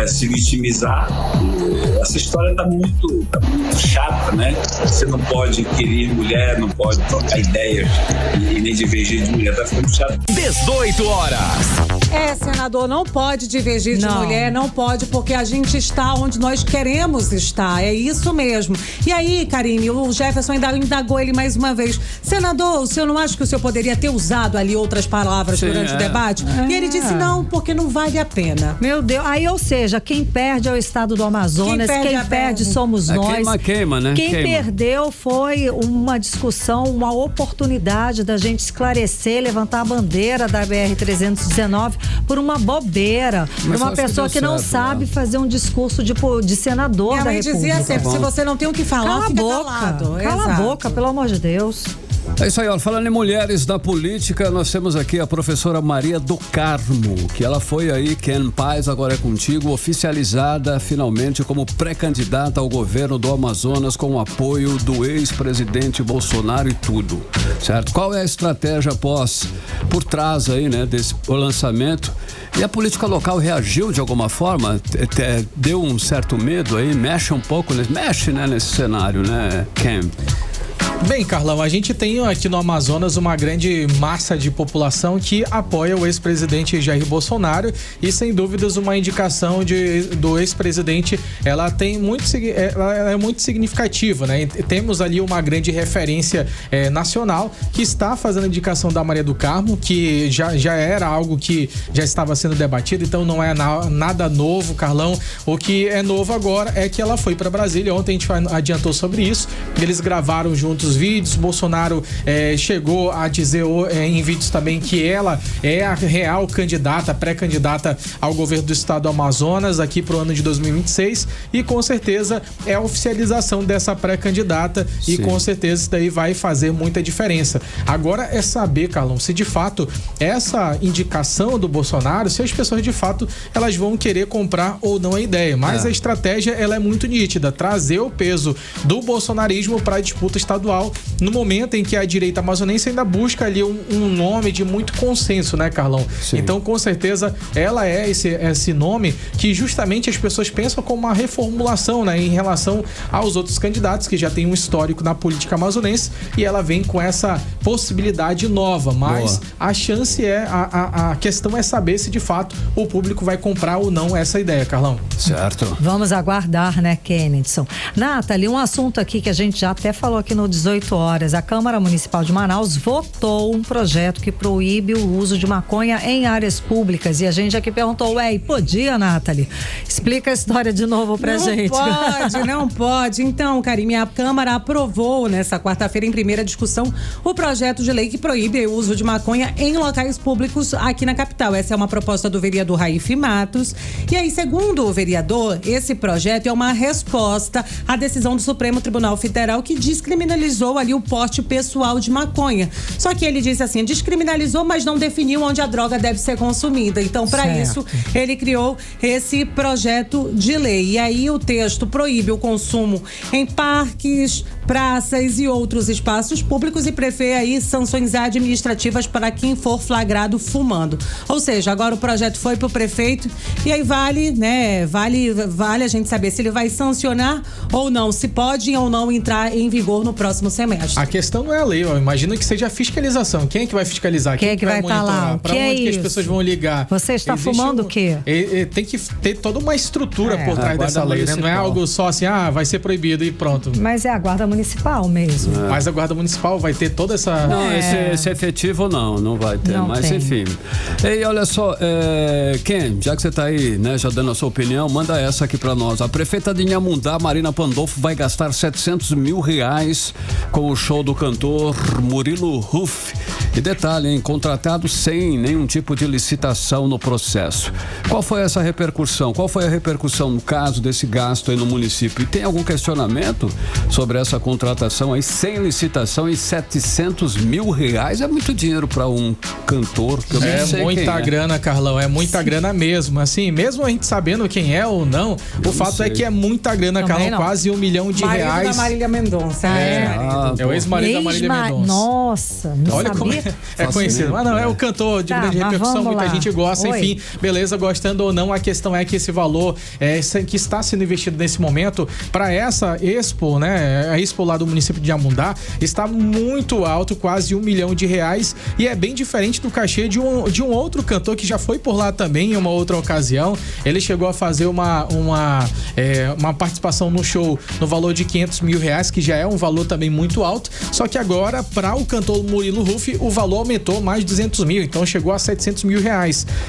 se vitimizar. Essa história tá muito chata, né? Você não pode querer mulher, não pode trocar ideias e nem divergir de mulher, tá ficando chato. 18 horas. Senador, não pode divergir de mulher, não pode, porque a gente está onde nós queremos estar, é isso mesmo. E aí, Karine, o Jefferson ainda indagou ele mais uma vez. Senador, o senhor não acha que o senhor poderia ter usado ali outras palavras durante o debate? E ele disse não, porque não vale a pena. Meu Deus, aí, ou seja, quem perde é o estado do Amazonas, quem perde somos nós. Queima, né? Quem perdeu foi uma discussão, uma oportunidade da gente esclarecer, levantar a bandeira da BR-319 por uma bobeira. Por uma pessoa que não sabe fazer um discurso de senador da República. Minha mãe dizia sempre, se você não tem o que falar, fica calado. Cala a boca, pelo amor de Deus. É isso aí, ó. Falando em mulheres da política, nós temos aqui a professora Maria do Carmo, que ela foi aí, Ken Paz, agora é contigo, oficializada finalmente como pré-candidata ao governo do Amazonas com o apoio do ex-presidente Bolsonaro e tudo, certo? Qual é a estratégia por trás aí, né, desse lançamento? E a política local reagiu de alguma forma? Deu um certo medo aí? Mexe um pouco, né, nesse cenário, né, Ken? Bem, Carlão, a gente tem aqui no Amazonas uma grande massa de população que apoia o ex-presidente Jair Bolsonaro e, sem dúvidas, uma indicação do ex-presidente, ela é muito significativa, né? Temos ali uma grande referência nacional que está fazendo a indicação da Maria do Carmo, que já era algo que já estava sendo debatido, então não é nada novo, Carlão. O que é novo agora é que ela foi para Brasília. Ontem a gente adiantou sobre isso. Eles gravaram juntos vídeos. Bolsonaro chegou a dizer em vídeos também que ela é a real candidata, pré-candidata ao governo do estado do Amazonas aqui pro ano de 2026 e com certeza é a oficialização dessa pré-candidata e com certeza isso daí vai fazer muita diferença. Agora é saber, Carlão, se de fato essa indicação do Bolsonaro, se as pessoas de fato elas vão querer comprar ou não a ideia, mas a estratégia ela é muito nítida, trazer o peso do bolsonarismo para a disputa estadual municipal, no momento em que a direita amazonense ainda busca ali um nome de muito consenso, né, Carlão? Sim. Então, com certeza, ela é esse nome que justamente as pessoas pensam como uma reformulação, né, em relação aos outros candidatos que já têm um histórico na política amazonense, e ela vem com essa possibilidade nova, mas a chance a questão é saber se de fato o público vai comprar ou não essa ideia, Carlão. Certo. Vamos aguardar, né, Kennedson? Nathalie, um assunto aqui que a gente já até falou aqui no 18 horas. A Câmara Municipal de Manaus votou um projeto que proíbe o uso de maconha em áreas públicas. E a gente aqui perguntou, podia, Nathalie? Explica a história de novo pra gente. Não pode. Então, Karime, a Câmara aprovou nessa quarta-feira, em primeira discussão, o projeto de lei que proíbe o uso de maconha em locais públicos aqui na capital. Essa é uma proposta do vereador Raif Matos. E aí, segundo o vereador, esse projeto é uma resposta à decisão do Supremo Tribunal Federal que descriminalizou ali o porte pessoal de maconha. Só que ele disse assim, descriminalizou, mas não definiu onde a droga deve ser consumida. Então, para isso, ele criou esse projeto de lei. E aí o texto proíbe o consumo em parques, praças e outros espaços públicos e prevê aí sanções administrativas para quem for flagrado fumando. Ou seja, agora o projeto foi pro prefeito e aí vale a gente saber se ele vai sancionar ou não, se pode ou não entrar em vigor no próximo semestre. A questão não é a lei, eu imagino que seja a fiscalização. Quem é que vai fiscalizar? Quem é que vai estar lá? Para onde que as pessoas vão ligar? Você está fumando o quê? Tem que ter toda uma estrutura por trás dessa lei, né? Não é algo só assim, vai ser proibido e pronto. Mas é a Guarda Municipal mesmo. Mas a Guarda Municipal vai ter toda essa... Não, esse efetivo não vai ter, não mas tem. Enfim. E olha só, Ken, já que você tá aí, né, já dando a sua opinião, manda essa aqui pra nós. A prefeita de Inhamundá, Marina Pandolfo, vai gastar R$700 mil com o show do cantor Murilo Huff. E detalhe, hein, contratado sem nenhum tipo de licitação no processo. Qual foi essa repercussão? Qual foi a repercussão no caso desse gasto aí no município? E tem algum questionamento sobre essa contratação aí sem licitação e R$700 mil? É muito dinheiro para um cantor que eu não sei muita quem grana, Carlão, é muita grana mesmo. Assim, mesmo a gente sabendo quem é ou não, o fato é que é muita grana, Também Carlão, quase R$1 milhão. Marido da Marília Mendonça. É o ex-marido da Marília Mendonça. Nossa, não Olha como sabia. é conhecido. Mas não, é o cantor de grande repercussão, muita gente gosta, enfim, beleza, gostando ou não, a questão é que esse valor que está sendo investido nesse momento para essa Expo, né, a Expo lá do município de Inhamundá, está muito alto, quase R$1 milhão, e é bem diferente do cachê de um outro cantor que já foi por lá também em uma outra ocasião. Ele chegou a fazer uma participação no show no valor de R$500 mil, que já é um valor também muito alto, só que agora para o cantor Murilo Huff o valor aumentou mais de 200 mil, então chegou a R$700 mil.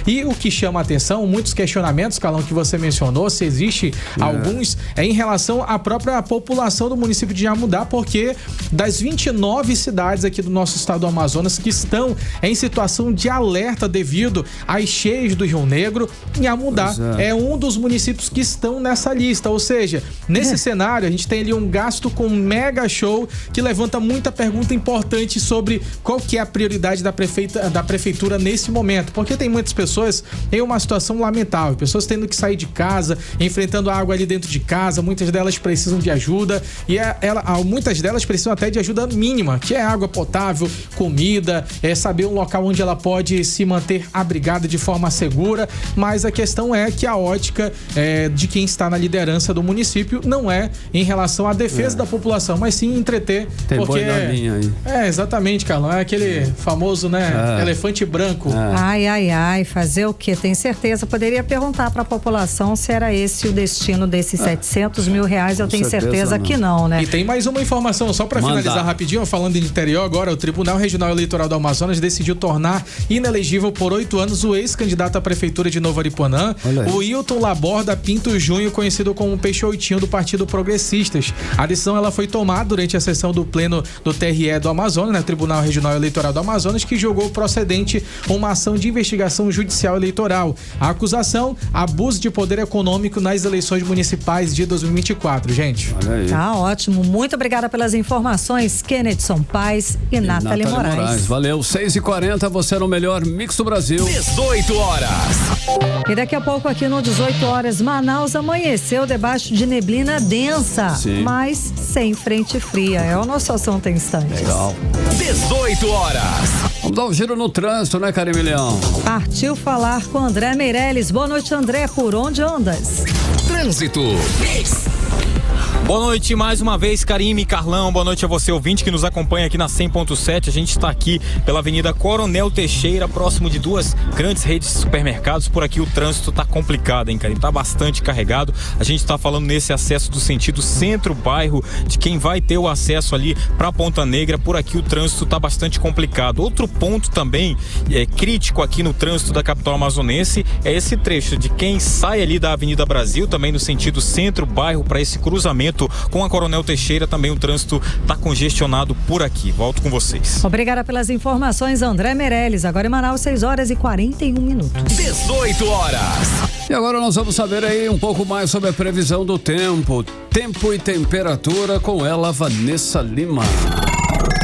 E o que chama a atenção, muitos questionamentos, Carlão, que você mencionou, se existe alguns, é em relação à própria população do município de Inhamundá, porque das 29 cidades aqui do nosso estado do Amazonas que estão em situação de alerta devido às cheias do Rio Negro, Inhamundá é um dos municípios que estão nessa lista, ou seja, nesse cenário a gente tem ali um gasto com um mega show que levanta muita pergunta importante sobre qual que é a prioridade da prefeitura nesse momento, porque tem muitas pessoas em uma situação lamentável, pessoas tendo que sair de casa, enfrentando a água ali dentro de casa, muitas delas precisam de ajuda e muitas delas precisam até de ajuda mínima, que é água potável, comida, saber um local onde ela pode se manter abrigada de forma segura, mas a questão é que a ótica de quem está na liderança do município não é em relação à defesa da população, mas sim entreter. Tem porque boi na linha aí. Exatamente, Carlão, é aquele famoso, né, elefante branco. Ai, fazer o quê? Tem certeza, poderia perguntar para a população se era esse o destino desses R$700 mil, eu tenho certeza que não, né? E tem mais uma informação, só para finalizar rapidinho, falando de interior agora, o Tribunal Regional Eleitoral do Amazonas decidiu tornar inelegível por 8 anos o ex-candidato à prefeitura de Novo Aripuanã, o Wilton Laborda Pinto Júnior, conhecido como Peixotinho do Partido Progressistas. A decisão ela foi tomada durante a sessão do pleno do TRE do Amazonas, né, Tribunal Regional Eleitoral do Amazonas, que julgou procedente uma ação de investigação judicial eleitoral. A acusação, abuso de poder econômico nas eleições municipais de 2024, gente. Tá ótimo, muito obrigada pelas informações, Kennedson Paz e Nathalie Moraes. Valeu, 6h40, você era o melhor mix do Brasil. 18 horas. E daqui a pouco aqui no 18 horas, Manaus amanheceu debaixo de neblina densa, mas sem frente fria. É o nosso assunto em instantes. Legal. 18 horas. Vamos dar um giro no trânsito, né, Karime Leão? Partiu falar com André Meirelles. Boa noite, André. Por onde andas? Trânsito. Boa noite mais uma vez, Karime e Carlão. Boa noite a você, ouvinte, que nos acompanha aqui na 100.7. A gente está aqui pela Avenida Coronel Teixeira, próximo de duas grandes redes de supermercados. Por aqui o trânsito tá complicado, hein, Karime? Tá bastante carregado. A gente tá falando nesse acesso do sentido centro-bairro, de quem vai ter o acesso ali pra Ponta Negra. Por aqui o trânsito tá bastante complicado. Outro ponto também crítico aqui no trânsito da capital amazonense é esse trecho de quem sai ali da Avenida Brasil, também no sentido centro-bairro, para esse cruzamento com a Coronel Teixeira. Também o trânsito está congestionado por aqui. Volto com vocês. Obrigada pelas informações, André Meirelles. Agora em Manaus, 6 horas e 41 minutos. 18 horas. E agora nós vamos saber aí um pouco mais sobre a previsão do tempo. Tempo e temperatura com ela, Vanessa Lima.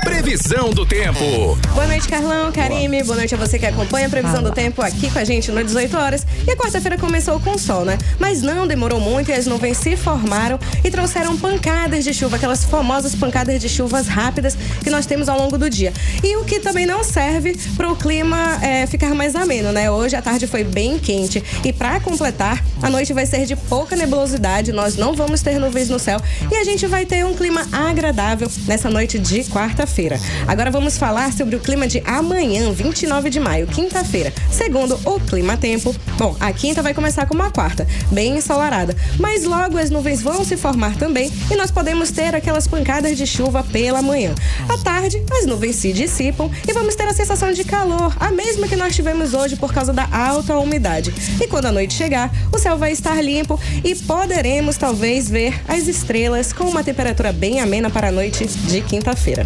Previsão do tempo. Boa noite, Carlão, Karime. Boa noite a você que acompanha a previsão do tempo aqui com a gente no 18 horas. E a quarta-feira começou com sol, né? Mas não demorou muito e as nuvens se formaram e trouxeram pancadas de chuva, aquelas famosas pancadas de chuvas rápidas que nós temos ao longo do dia. E o que também não serve para o clima ficar mais ameno, né? Hoje a tarde foi bem quente e para completar, a noite vai ser de pouca nebulosidade, nós não vamos ter nuvens no céu e a gente vai ter um clima agradável nessa noite de quarta-feira. Agora vamos falar sobre o clima de amanhã, 29 de maio, quinta-feira. Segundo o Clima Tempo, bom, a quinta vai começar com uma quarta, bem ensolarada, mas logo as nuvens vão se formar também e nós podemos ter aquelas pancadas de chuva pela manhã. À tarde, as nuvens se dissipam e vamos ter a sensação de calor, a mesma que nós tivemos hoje por causa da alta umidade. E quando a noite chegar, o céu vai estar limpo e poderemos talvez ver as estrelas com uma temperatura bem amena para a noite de quinta-feira.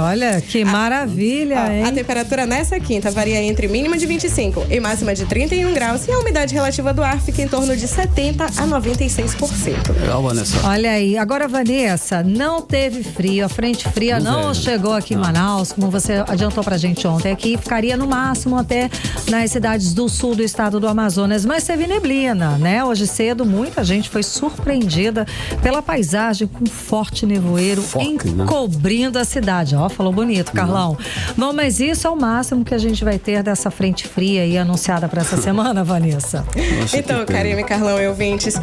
Olha, que maravilha, hein? A temperatura nessa quinta varia entre mínima de 25 e máxima de 31 graus e a umidade relativa do ar fica em torno de 70% a 96%. Legal, Vanessa. Olha aí, agora, Vanessa, não teve frio, a frente fria não chegou aqui em Manaus, como você adiantou pra gente ontem. Aqui ficaria no máximo até nas cidades do sul do estado do Amazonas, mas teve neblina, né? Hoje cedo, muita gente foi surpreendida pela paisagem com forte nevoeiro encobrindo a cidade. Ó, falou bonito, Carlão. Bom, mas isso é o máximo que a gente vai ter dessa frente fria aí anunciada para essa semana, Vanessa. Nossa, então, Karime, Carlão e ouvintes,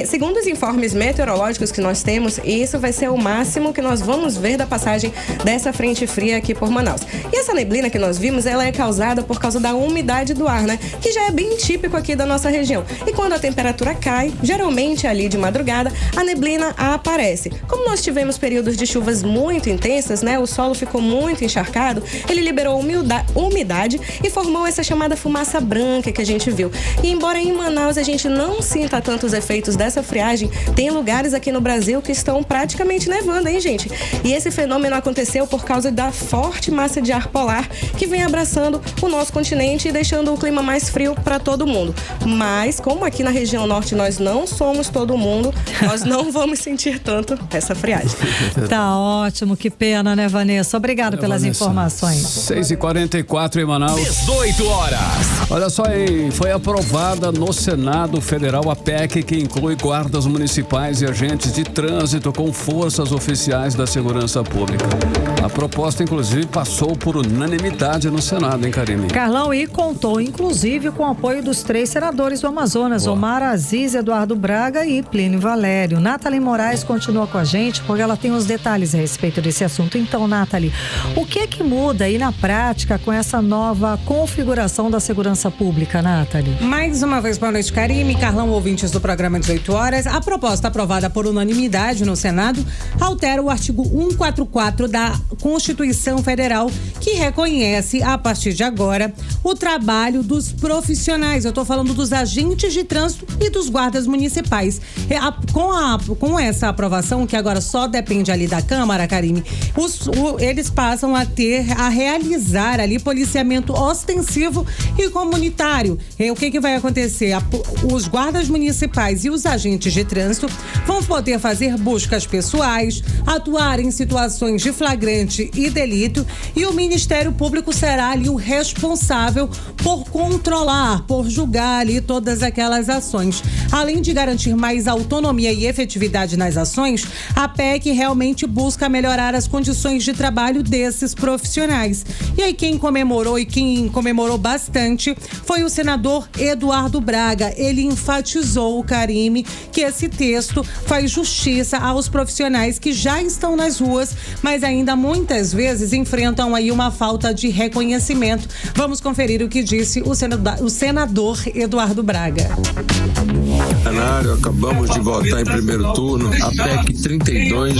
segundo os informes meteorológicos que nós temos, isso vai ser o máximo que nós vamos ver da passagem dessa frente fria aqui por Manaus. E essa neblina que nós vimos, ela é causada por causa da umidade do ar, né? Que já é bem típico aqui da nossa região. E quando a temperatura cai, geralmente ali de madrugada, a neblina aparece. Como nós tivemos períodos de chuvas muito intensas, né? O solo ficou muito encharcado, ele liberou umidade e formou essa chamada fumaça branca que a gente viu. E embora em Manaus a gente não sinta tanto os efeitos dessa friagem, tem lugares aqui no Brasil que estão praticamente nevando, hein, gente? E esse fenômeno aconteceu por causa da forte massa de ar polar que vem abraçando o nosso continente e deixando o clima mais frio para todo mundo. Mas, como aqui na região norte nós não somos todo mundo, nós não vamos sentir tanto essa friagem. Tá ótimo, que pena, né, Vanessa? Obrigado pelas informações. 6h44 em Manaus. 18 horas. Olha só, hein? Foi aprovada no Senado Federal a PEC que inclui guardas municipais e agentes de trânsito com forças oficiais da segurança pública. A proposta, inclusive, passou por unanimidade no Senado, hein, Karime? Carlão, e contou, inclusive, com o apoio dos 3 senadores do Amazonas, Omar Aziz, Eduardo Braga e Plínio Valério. Nathalie Moraes continua com a gente, porque ela tem os detalhes a respeito desse assunto. Então, Nathalie, o que é que muda aí na prática com essa nova configuração da segurança pública, Nathalie? Mais uma vez, boa noite, Karime, Carlão, ouvintes do programa 18 horas. A proposta aprovada por unanimidade no Senado altera o artigo 144 da Constituição Federal, que reconhece, a partir de agora, o trabalho dos profissionais. Eu estou falando dos agentes de trânsito e dos guardas municipais. Com essa aprovação, que agora só depende ali da Câmara, Karime, eles passam a realizar ali policiamento ostensivo e comunitário. O que vai acontecer? Os guardas municipais e os agentes de trânsito vão poder fazer buscas pessoais, atuar em situações de flagrante flagrante e delito, e o Ministério Público será ali o responsável por controlar, por julgar ali todas aquelas ações. Além de garantir mais autonomia e efetividade nas ações, a PEC realmente busca melhorar as condições de trabalho desses profissionais. E aí quem comemorou bastante foi o senador Eduardo Braga. Ele enfatizou, Karime, que esse texto faz justiça aos profissionais que já estão nas ruas, mas ainda muitas vezes enfrentam aí uma falta de reconhecimento. Vamos conferir o que disse o senador Eduardo Braga. Acabamos de votar em primeiro turno a PEC 32,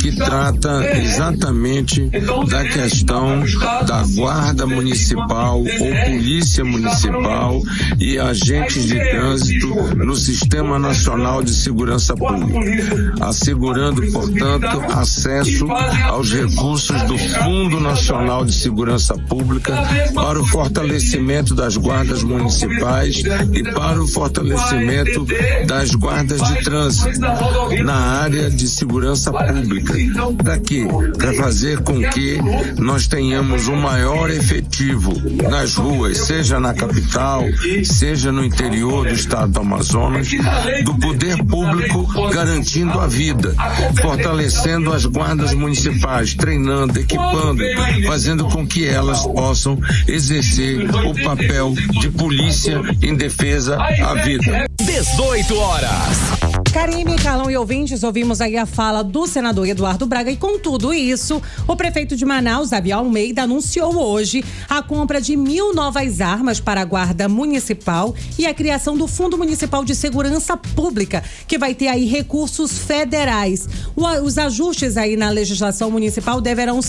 que trata exatamente da questão da guarda municipal ou polícia municipal e agentes de trânsito no Sistema Nacional de Segurança Pública, assegurando, portanto, acesso aos recursos do Fundo Nacional de Segurança Pública para o fortalecimento das guardas municipais e para o fortalecimento das guardas de trânsito na área de segurança pública. Para quê? Para fazer com que nós tenhamos um maior efetivo nas ruas, seja na capital, seja no interior do estado do Amazonas, do poder público garantindo a vida, fortalecendo as guardas municipais, treinando, equipando, fazendo com que elas possam exercer o papel de polícia em defesa à vida. 18 horas. Karime, Carlão e ouvintes, ouvimos aí a fala do senador Eduardo Braga e com tudo isso, o prefeito de Manaus, Davi Almeida, anunciou hoje a compra de 1.000 novas armas para a Guarda Municipal e a criação do Fundo Municipal de Segurança Pública, que vai ter aí recursos federais. Os ajustes aí na legislação municipal deverão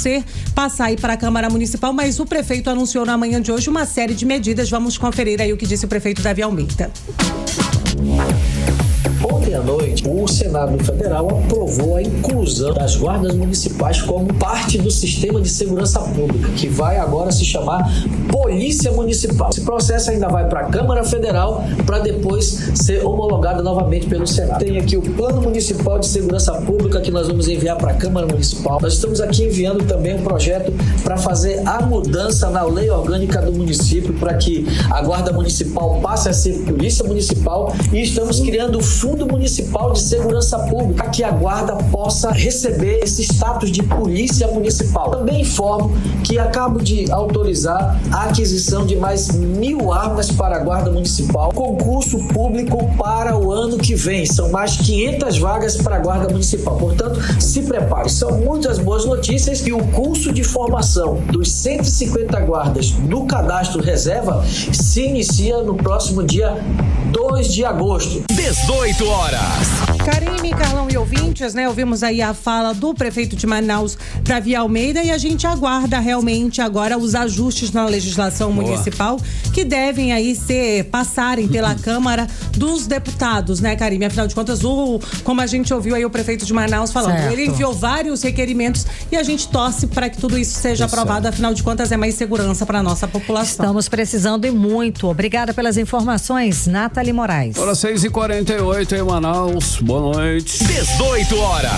passar aí para a Câmara Municipal, mas o prefeito anunciou na manhã de hoje uma série de medidas. Vamos conferir aí o que disse o prefeito Davi Almeida. Ontem à noite, o Senado Federal aprovou a inclusão das guardas municipais como parte do sistema de segurança pública, que vai agora se chamar Polícia Municipal. Esse processo ainda vai para a Câmara Federal para depois ser homologado novamente pelo Senado. Tem aqui o Plano Municipal de Segurança Pública que nós vamos enviar para a Câmara Municipal. Nós estamos aqui enviando também um projeto para fazer a mudança na lei orgânica do município para que a Guarda Municipal passe a ser Polícia Municipal, e estamos criando o Fundo Municipal de Segurança Pública para que a Guarda possa receber esse status de Polícia Municipal. Também informo que acabo de autorizar a aquisição de mais 1.000 armas para a Guarda Municipal, concurso público para o ano que vem. São mais 500 vagas para a Guarda Municipal. Portanto, se prepare. São muitas boas notícias e o curso de formação dos 150 guardas do Cadastro Reserva se inicia no próximo dia 2 de agosto. 18 horas. Karime, Carlão e ouvintes, né? Ouvimos aí a fala do prefeito de Manaus, Davi Almeida, e a gente aguarda realmente agora os ajustes na legislação municipal que devem aí passarem pela Câmara dos Deputados, né, Karime? Afinal de contas, como a gente ouviu aí o prefeito de Manaus falando, ele enviou vários requerimentos e a gente torce para que tudo isso seja aprovado, afinal de contas é mais segurança para a nossa população. Estamos precisando e muito. Obrigada pelas informações, Nathalie Moraes. Olha, 6h48 em Manaus. Boa noite. 18 horas.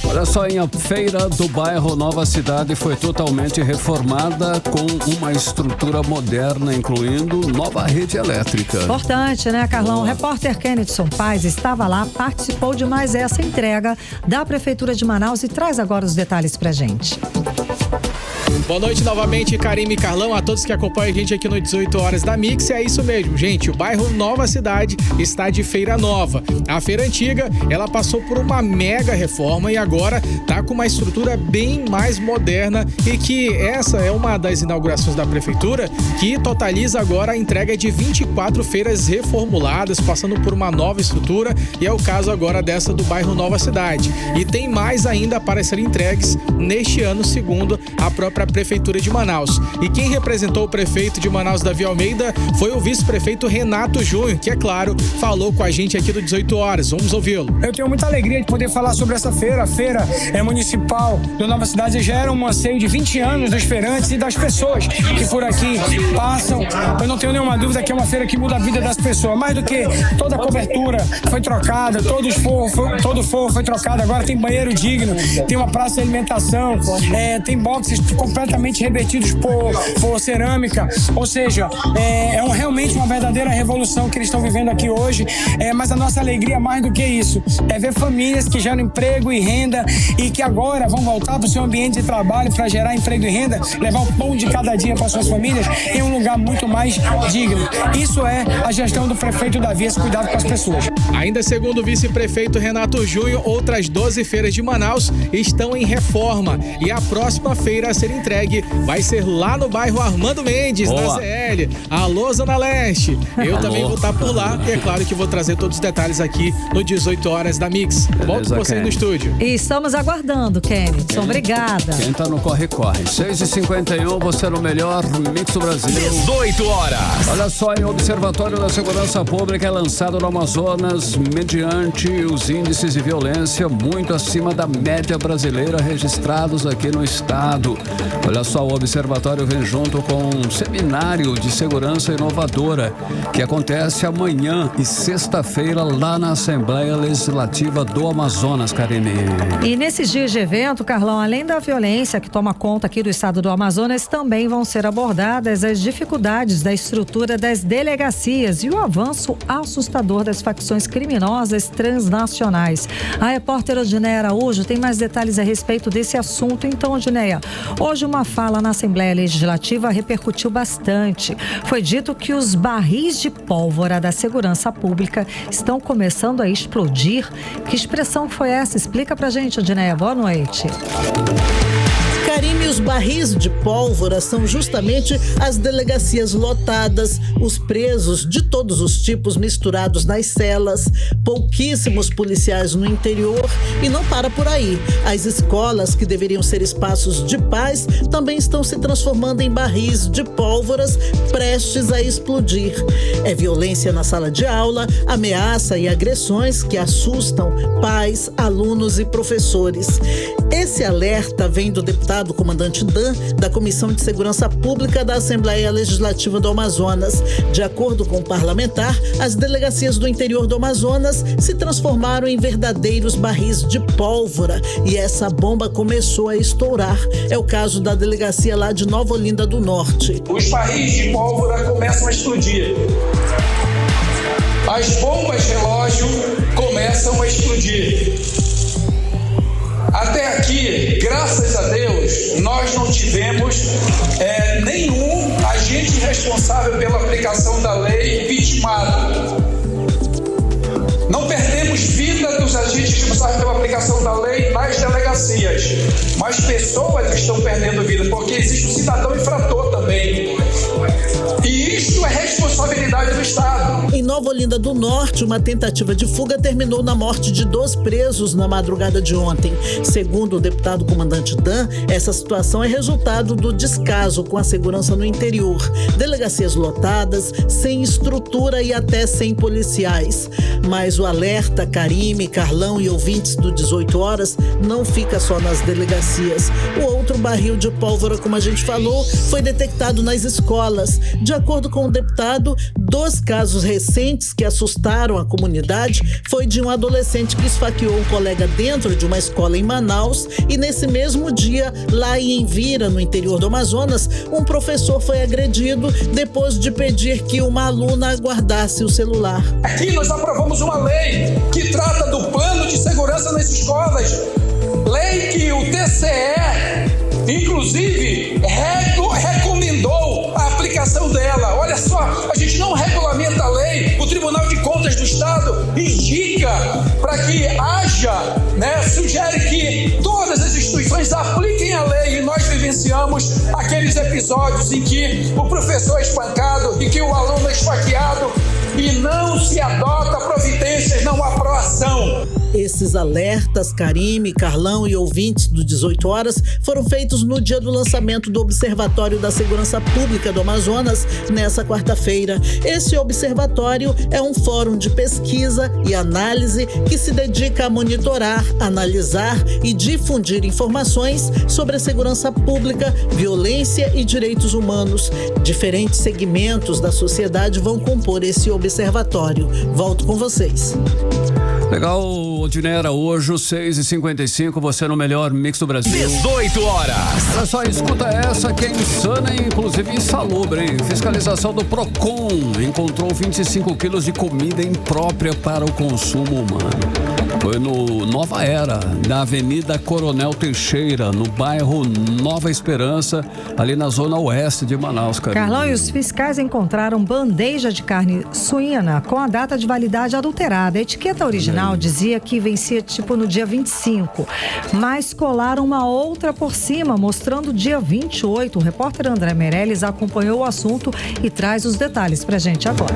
Olha só, a feira do bairro Nova Cidade foi totalmente reformada com uma estrutura moderna, incluindo nova rede elétrica. Importante, né, Carlão? O repórter Kennedson Paz estava lá, participou de mais essa entrega da Prefeitura de Manaus e traz agora os detalhes pra gente. Boa noite novamente, Karime e Carlão, a todos que acompanham a gente aqui no 18 horas da Mix. É isso mesmo, gente, o bairro Nova Cidade está de feira nova. A feira antiga, ela passou por uma mega reforma e agora tá com uma estrutura bem mais moderna, e que essa é uma das inaugurações da prefeitura que totaliza agora a entrega de 24 feiras reformuladas, passando por uma nova estrutura, e é o caso agora dessa do bairro Nova Cidade. E tem mais ainda para serem entregues neste ano, segundo a própria Prefeitura de Manaus. E quem representou o prefeito de Manaus, Davi Almeida, foi o vice-prefeito Renato Júnior, que, é claro, falou com a gente aqui do 18 horas. Vamos ouvi-lo. Eu tenho muita alegria de poder falar sobre essa feira. A feira municipal do Nova Cidade já era um anseio de 20 anos dos feirantes e das pessoas que por aqui passam. Eu não tenho nenhuma dúvida que é uma feira que muda a vida das pessoas. Mais do que toda a cobertura foi trocada, todo o forro foi trocado. Agora tem banheiro digno, tem uma praça de alimentação, tem boxes completamente revertidos por cerâmica. Ou seja, realmente uma verdadeira revolução que eles estão vivendo aqui hoje. Mas a nossa alegria é mais do que isso. É ver famílias que geram emprego e renda e que agora vão voltar para o seu ambiente de trabalho para gerar emprego e renda, levar o pão de cada dia para suas famílias em um lugar muito mais digno. Isso é a gestão do prefeito Davi, esse cuidado com as pessoas. Ainda segundo o vice-prefeito Renato Júnior, outras 12 feiras de Manaus estão em reforma e a próxima feira a ser entregue vai ser lá no bairro Armando Mendes, na ZL. Alô, Zona Leste. Eu também vou estar por lá e é claro que vou trazer todos os detalhes aqui no 18 horas da Mix. Volto com você aí no estúdio. E estamos aguardando, Kennedy. Obrigada. Quem tá no corre-corre. 6h51, você no melhor Mix do Brasil. 18 horas. Olha só, o Observatório da Segurança Pública é lançado no Amazonas mediante os índices de violência muito acima da média brasileira registrados aqui no estado. Olha só, o Observatório vem junto com um seminário de segurança inovadora que acontece amanhã e sexta-feira lá na Assembleia Legislativa do Amazonas, Karine. E nesses dias de evento, Carlão, além da violência que toma conta aqui do estado do Amazonas, também vão ser abordadas as dificuldades da estrutura das delegacias e o avanço assustador das facções criminosas transnacionais. A repórter Odineia Araújo tem mais detalhes a respeito desse assunto. Então, Odineia, hoje uma fala na Assembleia Legislativa repercutiu bastante. Foi dito que os barris de pólvora da segurança pública estão começando a explodir. Que expressão foi essa? Explica pra gente, Odineia. Boa noite. Karime, os barris de pólvora são justamente as delegacias lotadas, os presos de todos os tipos misturados nas celas, pouquíssimos policiais no interior e não para por aí. As escolas, que deveriam ser espaços de paz, também estão se transformando em barris de pólvoras prestes a explodir. É violência na sala de aula, ameaça e agressões que assustam pais, alunos e professores. Esse alerta vem do deputado comandante Dan, da Comissão de Segurança Pública da Assembleia Legislativa do Amazonas. De acordo com o parlamentar, as delegacias do interior do Amazonas se transformaram em verdadeiros barris de pólvora e essa bomba começou a estourar. É o caso da delegacia lá de Nova Olinda do Norte. Os barris de pólvora começam a explodir. As bombas relógio começam a explodir. Até aqui, graças a Deus, nós não tivemos nenhum agente responsável pela aplicação da lei vitimado. Não perdemos vida dos agentes responsáveis pela aplicação da lei nas delegacias, mas pessoas estão perdendo vida, porque existe um cidadão infrator também. E isso é responsabilidade do Estado. Em Nova Olinda do Norte, uma tentativa de fuga terminou na morte de 2 presos na madrugada de ontem. Segundo o deputado comandante Dan, essa situação é resultado do descaso com a segurança no interior. Delegacias lotadas, sem estrutura e até sem policiais. Mas o alerta, Karime, Carlão e ouvintes do 18 horas, não fica só nas delegacias. O outro barril de pólvora, como a gente falou, foi detectado nas escolas. De acordo com o deputado, 2 casos recentes que assustaram a comunidade foi de um adolescente que esfaqueou um colega dentro de uma escola em Manaus e nesse mesmo dia, lá em Envira, no interior do Amazonas, um professor foi agredido depois de pedir que uma aluna guardasse o celular. Aqui nós aprovamos uma lei que trata do plano de segurança nas escolas. Lei que o TCE, inclusive, recomendou a aplicação dela. Olha só, a gente não regulamenta a lei, o Tribunal de Contas do Estado indica para que haja, sugere que todas as instituições apliquem a lei e nós vivenciamos aqueles episódios em que o professor é espancado e que o aluno é esfaqueado e não se adota providências, não há proação. Esses alertas, Karime, Carlão e ouvintes do 18 horas, foram feitos no dia do lançamento do Observatório da Segurança Pública do Amazonas, nessa quarta-feira. Esse observatório é um fórum de pesquisa e análise que se dedica a monitorar, analisar e difundir informações sobre a segurança pública, violência e direitos humanos. Diferentes segmentos da sociedade vão compor esse observatório. Volto com vocês. Legal, Odinei Araújo, 6h55, você no melhor mix do Brasil. 18 horas. Olha só, escuta essa que é insana e inclusive insalubre, hein? Fiscalização do Procon encontrou 25 quilos de comida imprópria para o consumo humano. Foi no Nova Era, na Avenida Coronel Teixeira, no bairro Nova Esperança, ali na zona oeste de Manaus, cara. Carlão, e os fiscais encontraram bandeja de carne suína com a data de validade adulterada. A etiqueta original dizia que vencia tipo no dia 25, mas colaram uma outra por cima, mostrando o dia 28. O repórter André Meirelles acompanhou o assunto e traz os detalhes pra gente agora.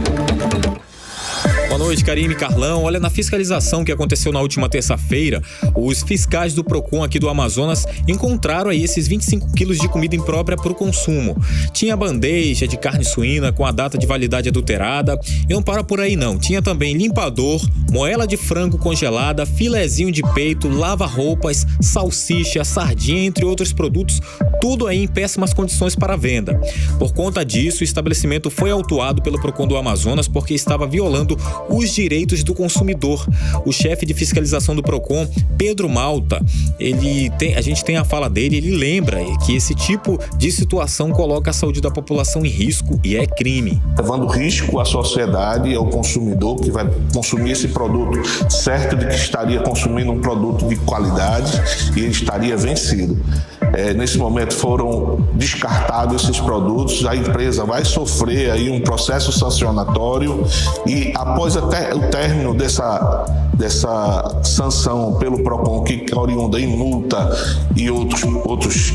Boa noite, Karime, Carlão. Olha, na fiscalização que aconteceu na última terça-feira, os fiscais do Procon aqui do Amazonas encontraram aí esses 25 quilos de comida imprópria para o consumo. Tinha bandeja de carne suína com a data de validade adulterada. E não para por aí não. Tinha também limpador, moela de frango congelada, filezinho de peito, lava-roupas, salsicha, sardinha, entre outros produtos, tudo aí em péssimas condições para venda. Por conta disso, o estabelecimento foi autuado pelo Procon do Amazonas porque estava violando os direitos do consumidor. O chefe de fiscalização do Procon, Pedro Malta, a gente tem a fala dele, ele lembra que esse tipo de situação coloca a saúde da população em risco e é crime. Levando risco à sociedade e ao consumidor que vai consumir esse produto, certo de que estaria consumindo um produto de qualidade e ele estaria vencido. Nesse momento foram descartados esses produtos, a empresa vai sofrer aí um processo sancionatório e após até o término dessa sanção pelo Procon, que é oriunda em multa e outros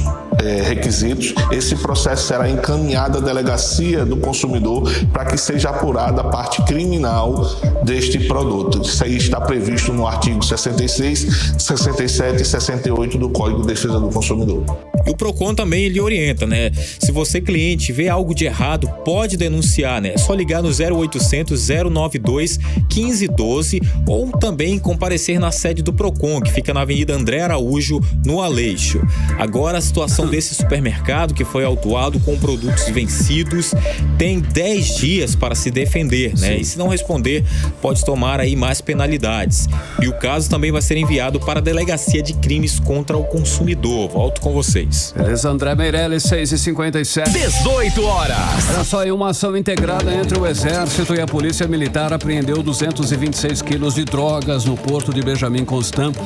requisitos, esse processo será encaminhado à delegacia do consumidor para que seja apurada a parte criminal deste produto. Isso aí está previsto no artigo 66, 67 e 68 do Código de Defesa do Consumidor. E o Procon também ele orienta, né? Se você, cliente, vê algo de errado, pode denunciar, né? É só ligar no 0800 092 1512 ou também comparecer na sede do Procon, que fica na Avenida André Araújo, no Aleixo. Agora, a situação desse supermercado que foi autuado com produtos vencidos tem 10 dias para se defender, né? E se não responder, pode tomar aí mais penalidades. E o caso também vai ser enviado para a Delegacia de Crimes contra o Consumidor. Volto com vocês. Beleza, André Meirelles, 6h57. 18 horas. Olha só, em uma ação integrada entre o Exército e a Polícia Militar apreendeu 226 quilos de drogas no porto de Benjamin Constant,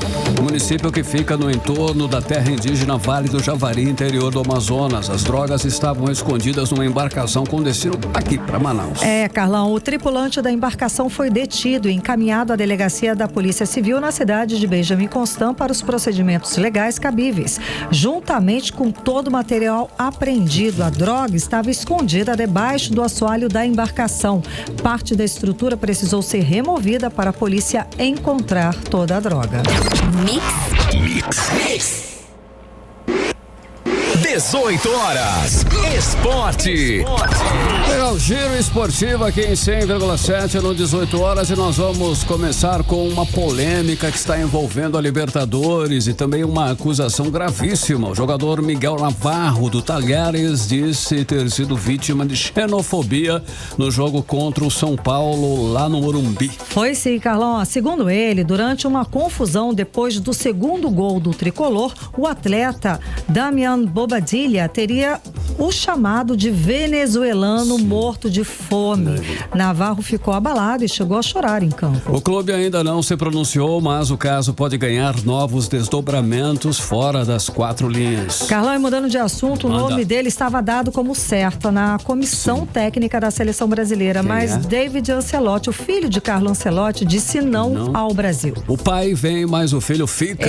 município que fica no entorno da terra indígena Vale do Javari, interior do Amazonas. As drogas estavam escondidas numa embarcação com destino aqui para Manaus. Carlão, o tripulante da embarcação foi detido e encaminhado à delegacia da Polícia Civil na cidade de Benjamin Constant para os procedimentos legais cabíveis. Juntamente com todo o material apreendido, a droga estava escondida debaixo do assoalho da embarcação. Parte da estrutura precisou ser removida para a polícia encontrar toda a droga. Mix. 18 horas. Esporte. Legal, giro esportivo aqui em 100,7 no 18 horas e nós vamos começar com uma polêmica que está envolvendo a Libertadores e também uma acusação gravíssima. O jogador Miguel Navarro do Talheres disse ter sido vítima de xenofobia no jogo contra o São Paulo lá no Morumbi. Foi sim, Carlão. Segundo ele, durante uma confusão depois do segundo gol do tricolor, o atleta Damian Bobadilha teria o chamado de venezuelano morto de fome. Navarro ficou abalado e chegou a chorar em campo. O clube ainda não se pronunciou, mas o caso pode ganhar novos desdobramentos fora das 4 linhas. Carlão, e mudando de assunto, o nome dele estava dado como certo na comissão técnica da seleção brasileira, mas David Ancelotti, o filho de Carlo Ancelotti, disse não ao Brasil. O pai vem, mas o filho fica.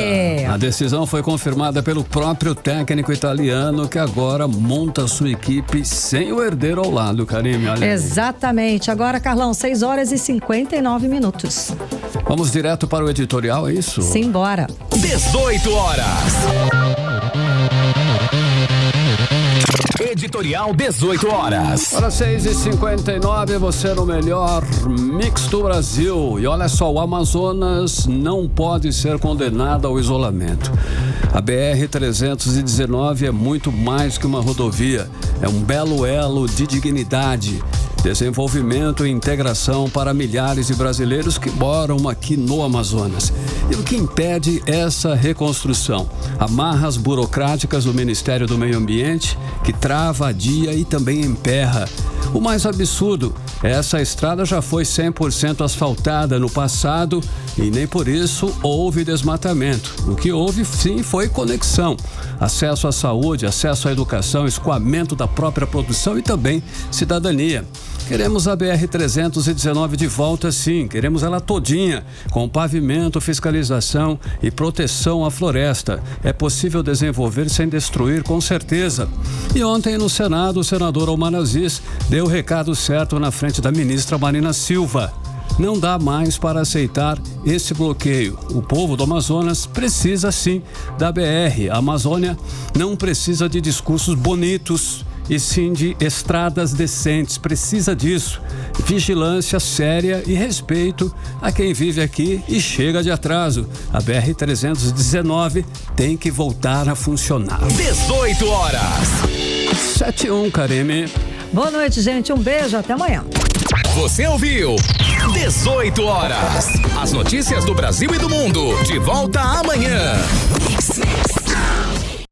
A decisão foi confirmada pelo próprio técnico italiano, que agora monta sua equipe sem o herdeiro ao lado, Karime. Exatamente. Agora, Carlão, 6 horas e 59 minutos. Vamos direto para o editorial, é isso? Simbora. 18 horas. Editorial 18 horas. Hora 6h59, você no melhor mix do Brasil. E olha só, o Amazonas não pode ser condenado ao isolamento. A BR-319 é muito mais que uma rodovia. É um belo elo de dignidade, desenvolvimento e integração para milhares de brasileiros que moram aqui no Amazonas. E o que impede essa reconstrução? Amarras burocráticas do Ministério do Meio Ambiente, que trava, adia e também emperra. O mais absurdo, essa estrada já foi 100% asfaltada no passado e nem por isso houve desmatamento. O que houve, sim, foi conexão. Acesso à saúde, acesso à educação, escoamento da própria produção e também cidadania. Queremos a BR-319 de volta, sim. Queremos ela todinha, com pavimento, fiscalização e proteção à floresta. É possível desenvolver sem destruir, com certeza. E ontem no Senado, o senador Omar Aziz deu o recado certo na frente da ministra Marina Silva. Não dá mais para aceitar esse bloqueio. O povo do Amazonas precisa, sim, da BR. A Amazônia não precisa de discursos bonitos, e sim de estradas decentes. Precisa disso. Vigilância séria e respeito a quem vive aqui e chega de atraso. A BR-319 tem que voltar a funcionar. 18 horas. 7-1, Karime. Boa noite, gente. Um beijo. Até amanhã. Você ouviu 18 horas. As notícias do Brasil e do mundo. De volta amanhã.